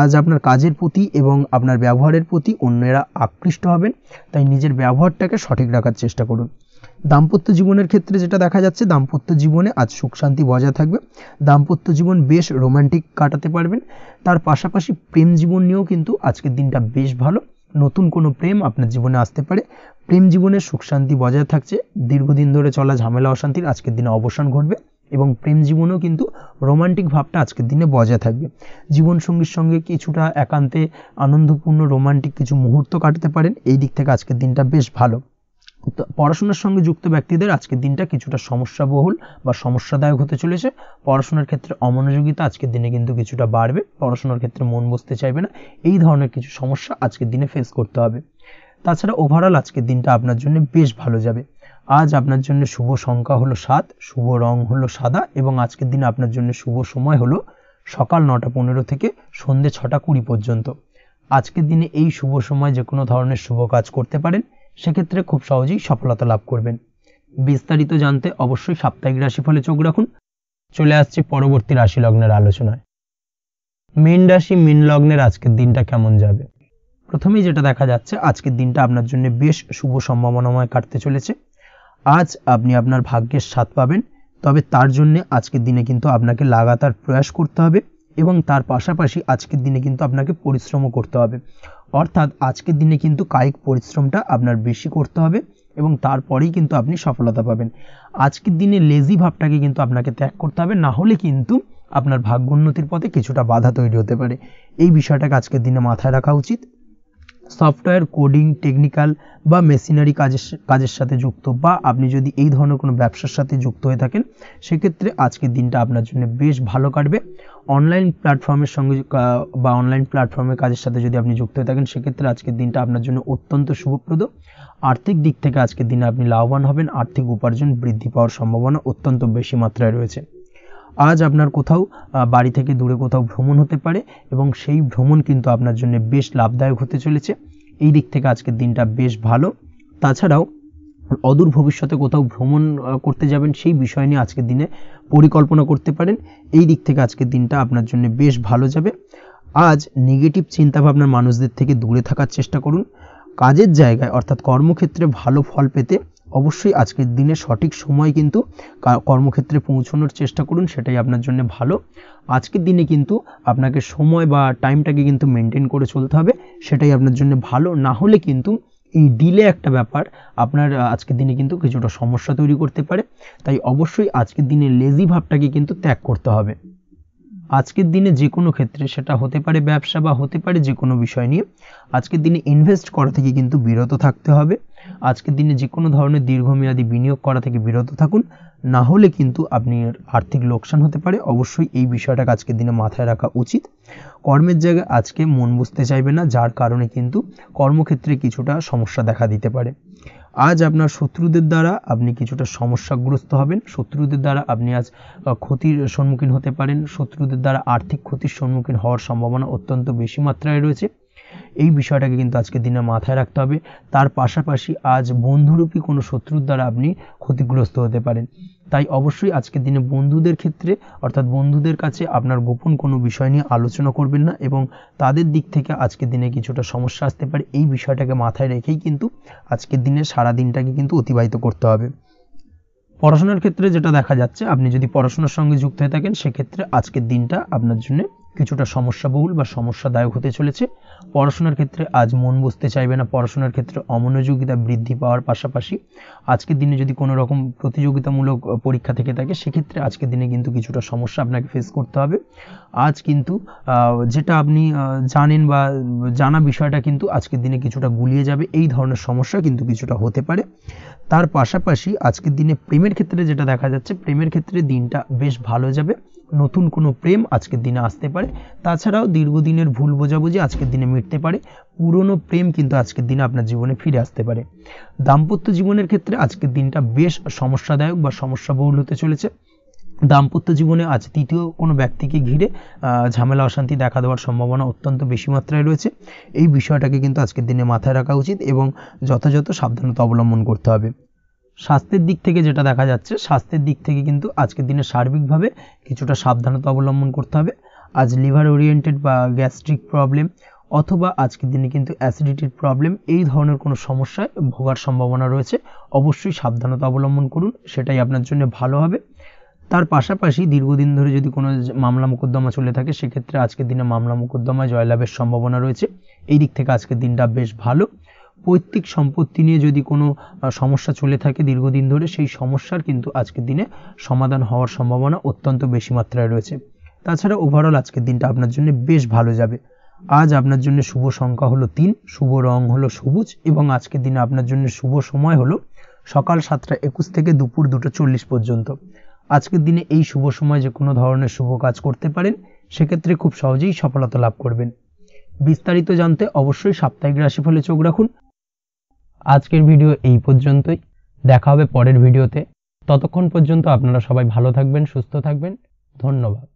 আজ আপনার কাজের প্রতি এবং আপনার ব্যবহারের প্রতি অন্যেরা আকৃষ্ট হবেন, তাই নিজের ব্যবহারটাকে সঠিক রাখার চেষ্টা করুন। দাম্পত্য জীবনের ক্ষেত্রে যেটা দেখা যাচ্ছে, দাম্পত্য জীবনে আজ সুখ শান্তি বজায় থাকবে। দাম্পত্য জীবন বেশ রোমান্টিক কাটাতে পারবেন। তার পাশাপাশি প্রেম জীবন নিয়েও কিন্তু আজকের দিনটা বেশ ভালো। নতুন কোনো প্রেম আপনার জীবনে আসতে পারে। প্রেম জীবনে সুখ শান্তি বজায় থাকছে। দীর্ঘদিন ধরে চলা ঝামেলা অশান্তির আজকের দিনে অবসান ঘটবে এবং প্রেম জীবনেও কিন্তু রোমান্টিক ভাবটা আজকের দিনে বজায় থাকবে। জীবনসঙ্গীর সঙ্গে কিছুটা একান্তে আনন্দপূর্ণ রোমান্টিক কিছু মুহূর্ত কাটাতে পারেন। এই দিক থেকে আজকের দিনটা বেশ ভালো। পড়াশোনার সঙ্গে যুক্ত ব্যক্তিদের আজকের দিনটা কিছুটা সমস্যাবহুল বা সমস্যাদায়ক হতে চলেছে। পড়াশোনার ক্ষেত্রে অমনোযোগিতা আজকের দিনে কিন্তু কিছুটা বাড়বে। পড়াশোনার ক্ষেত্রে মন বসতে চাইবে না। এই ধরনের কিছু সমস্যা আজকের দিনে ফেস করতে হবে। তাছাড়া ওভারঅল আজকের দিনটা আপনার জন্য বেশ ভালো যাবে। আজ আপনার জন্য শুভ সংখ্যা হলো 7, শুভ রং হলো সাদা এবং আজকের দিনে আপনার জন্য শুভ সময় হলো সকাল 9:15 থেকে সন্ধ্যে 6:20 পর্যন্ত। আজকের দিনে এই শুভ সময় যে কোনো ধরনের শুভ কাজ করতে পারেন, সেক্ষেত্রে খুব সহজেই সফলতা লাভ করবেন। বিস্তারিত জানতে অবশ্যই সাপ্তাহিক রাশিফলে চোখ রাখুন। চলে আসছি পরবর্তী রাশি লগ্নের আলোচনায়। মীন রাশি, মীন লগ্নের আজকের দিনটা কেমন যাবে? প্রথমেই যেটা দেখা যাচ্ছে, আজকের দিনটা আপনার জন্য বেশ শুভ সম্ভাবনাময় কাটতে চলেছে। আজ আপনি আপনার ভাগ্যের স্বাদ পাবেন, তবে তার জন্য আজকের দিনে কিন্তু আপনাকে লাগাতার প্রয়াস করতে হবে এবং তার পাশাপাশি আজকের দিনে কিন্তু আপনাকে পরিশ্রমও করতে হবে। অর্থাৎ আজকের দিনে কিন্তু কায়িক পরিশ্রমটা আপনার বেশি করতে হবে এবং তারপরেই কিন্তু আপনি সফলতা পাবেন। আজকের দিনে লেজি ভাবটাকে কিন্তু আপনাকে ত্যাগ করতে হবে, না হলে কিন্তু আপনার ভাগ্যোন্নতির পথে কিছুটা বাধা তৈরি হতে পারে। এই বিষয়টাকে আজকের দিনে মাথায় রাখা উচিত। সফটওয়্যার, কোডিং, টেকনিক্যাল বা মেশিনারি কাজের সাথে যুক্ত বা আপনি যদি এই ধরনের কোনো ব্যবসার সাথে যুক্ত হয়ে থাকেন, সেক্ষেত্রে আজকের দিনটা আপনার জন্য বেশ ভালো কাটবে। অনলাইন প্ল্যাটফর্মের সঙ্গে বা অনলাইন প্ল্যাটফর্মের কাজের সাথে যদি আপনি যুক্ত হয়ে থাকেন, সেক্ষেত্রে আজকের দিনটা আপনার জন্য অত্যন্ত শুভপ্রদ। আর্থিক দিক থেকে আজকের দিনে আপনি লাভবান হবেন। আর্থিক উপার্জন বৃদ্ধি পাওয়ার সম্ভাবনা অত্যন্ত বেশি মাত্রায় রয়েছে। আজ আপনার কোথাও বাড়ি থেকে দূরে কোথাও ভ্রমণ হতে পারে এবং সেই ভ্রমণ কিন্তু আপনার জন্য বেশ লাভদায়ক হতে চলেছে। এই দিক থেকে আজকের দিনটা বেশ ভালো। তাছাড়াও অদূর ভবিষ্যতে কোথাও ভ্রমণ করতে যাবেন, সেই বিষয় নিয়ে আজকের দিনে পরিকল্পনা করতে পারেন। এই দিক থেকে আজকের দিনটা আপনার জন্য বেশ ভালো যাবে। আজ নেগেটিভ চিন্তাভাবনার মানুষদের থেকে দূরে থাকার চেষ্টা করুন। কাজের জায়গায় অর্থাৎ কর্মক্ষেত্রে ভালো ফল পেতে অবশ্যই আজকের দিনে সঠিক সময় কিন্তু কর্মক্ষেত্রে পৌঁছানোর চেষ্টা করুন, সেটাই আপনার জন্য ভালো। আজকের দিনে কিন্তু আপনাকে সময় বা টাইমটাকে কিন্তু মেনটেন করে চলতে হবে, সেটাই আপনার জন্য ভালো। না হলে কিন্তু এই ডিলে একটা ব্যাপার আপনার আজকের দিনে কিন্তু কিছুটা সমস্যা তৈরি করতে পারে। তাই অবশ্যই আজকের দিনে লেজি ভাবটাকে কিন্তু ত্যাগ করতে হবে। আজকের দিনে যে কোনো ক্ষেত্রে, সেটা হতে পারে ব্যবসা বা হতে পারে যে কোনো বিষয় নিয়ে, আজকের দিনে ইনভেস্ট করা থেকে কিন্তু বিরত থাকতে হবে। আজকের দিনে যে কোনো ধরনের দীর্ঘমেয়াদী বিনিয়োগ করা থেকে বিরত থাকুন, না হলে কিন্তু আপনি আর্থিক লোকসান হতে পারে। অবশ্যই এই বিষয়টাকে আজকের দিনে মাথায় রাখা উচিত। কর্মের জায়গায় আজকে মন বসতে চাইবে না, যার কারণে কিন্তু কর্মক্ষেত্রে কিছুটা সমস্যা দেখা দিতে পারে। আজ আপনার শত্রুদের দ্বারা আপনি কিছুটা সমস্যাগ্রস্ত হবেন। শত্রুদের দ্বারা আপনি আজ ক্ষতির সম্মুখীন হতে পারেন। শত্রুদের দ্বারা আর্থিক ক্ষতির সম্মুখীন হওয়ার সম্ভাবনা অত্যন্ত বেশি মাত্রায় রয়েছে। এই বিষয়টাকে কিন্তু আজকের দিনে মাথায় রাখতে হবে। তার পাশাপাশি আজ বন্ধুরূপী কোনো শত্রুর দ্বারা আপনি ক্ষতিগ্রস্ত হতে পারেন। তাই অবশ্যই আজকের দিনে বন্ধুদের ক্ষেত্রে অর্থাৎ বন্ধুদের কাছে আপনার গোপন কোনো বিষয় নিয়ে আলোচনা করবেন না এবং তাদের দিক থেকে আজকের দিনে কিছুটা সমস্যা আসতে পারে। এই বিষয়টাকে মাথায় রেখেই কিন্তু আজকের দিনে সারা দিনটাকে কিন্তু অতিবাহিত করতে হবে। পড়াশোনার ক্ষেত্রে যেটা দেখা যাচ্ছে, আপনি যদি পড়াশোনার সঙ্গে যুক্ত হয়ে থাকেন, সেক্ষেত্রে আজকের দিনটা আপনার জন্য কিছুটা সমস্যাবহুল বা সমস্যাদায়ক হতে চলেছে। পড়াশোনার ক্ষেত্রে আজ মন বসতে চাইবে না। পড়াশোনার ক্ষেত্রে অমনোযোগিতা বৃদ্ধি পাওয়ার পাশাপাশি আজকের দিনে যদি কোনো রকম প্রতিযোগিতামূলক পরীক্ষা থেকে থাকে, সেক্ষেত্রে আজকের দিনে কিন্তু কিছুটা সমস্যা আপনাকে ফেস করতে হবে। আজ কিন্তু যেটা আপনি জানেন বা জানা বিষয়টা কিন্তু আজকের দিনে কিছুটা গুলিয়ে যাবে। এই ধরনের সমস্যা কিন্তু কিছুটা হতে পারে। তার পাশাপাশি আজকের দিনে প্রেমের ক্ষেত্রে যেটা দেখা যাচ্ছে, প্রেমের ক্ষেত্রে দিনটা বেশ ভালো যাবে। নতুন কোনো প্রেম আজকের দিনে আসতে পারে। তাছাড়াও দীর্ঘদিনের ভুল বোঝাবুঝি আজকের দিনে মিটতে পারে। পুরনো প্রেম কিন্তু আজকের দিনে আপনার জীবনে ফিরে আসতে পারে। দাম্পত্য জীবনের ক্ষেত্রে আজকের দিনটা বেশ সমস্যাদায়ক বা সমস্যাবহুল হতে চলেছে। দাম্পত্য জীবনে আজ তৃতীয় কোনো ব্যক্তিকে ঘিরে ঝামেলা অশান্তি দেখা দেওয়ার সম্ভাবনা অত্যন্ত বেশি মাত্রায় রয়েছে। এই বিষয়টাকে কিন্তু আজকের দিনে মাথায় রাখা উচিত এবং যথাযথ সাবধানতা অবলম্বন করতে হবে। স্বাস্থ্যের দিক থেকে যেটা দেখা যাচ্ছে, স্বাস্থ্যের দিক থেকে কিন্তু আজকের দিনে সার্বিকভাবে কিছুটা সাবধানতা অবলম্বন করতে হবে। আজ লিভার ওরিয়েন্টেড বা গ্যাস্ট্রিক প্রবলেম অথবা আজকের দিনে কিন্তু অ্যাসিডিটির প্রবলেম, এই ধরনের কোনো সমস্যায় ভোগার সম্ভাবনা রয়েছে। অবশ্যই সাবধানতা অবলম্বন করুন, সেটাই আপনার জন্য ভালো হবে। তার পাশাপাশি দীর্ঘদিন ধরে যদি কোনো মামলা মোকদ্দমা চলে থাকে, সেক্ষেত্রে আজকের দিনে মামলা মোকদ্দমায় জয়লাভের সম্ভাবনা রয়েছে। এই দিক থেকে আজকের দিনটা বেশ ভালো। পৈতৃক সম্পত্তি নিয়ে যদি কোনো সমস্যা চলে থাকে দীর্ঘদিন ধরে, সেই সমস্যার কিন্তু আজকের দিনে সমাধান হওয়ার সম্ভাবনা অত্যন্ত বেশি মাত্রায় রয়েছে। তাছাড়া ওভারঅল আজকের দিনটা আপনার জন্য বেশ ভালো যাবে। আজ আপনার জন্য শুভ সংখ্যা হলো 3, শুভ রং হলো সবুজ এবং আজকের দিনে আপনার জন্য শুভ সময় হলো সকাল 7:21 থেকে দুপুর 2:40 পর্যন্ত। আজকের দিনে এই শুভ সময় যে কোনো ধরনের শুভ কাজ করতে পারেন, সেক্ষেত্রে খুব সহজেই সফলতা লাভ করবেন। বিস্তারিত জানতে অবশ্যই সাপ্তাহিক রাশিফলে চোখ রাখুন। আজকের ভিডিও এই পর্যন্তই, দেখা হবে পরের ভিডিওতে। ততক্ষণ পর্যন্ত আপনারা সবাই ভালো থাকবেন, সুস্থ থাকবেন। ধন্যবাদ।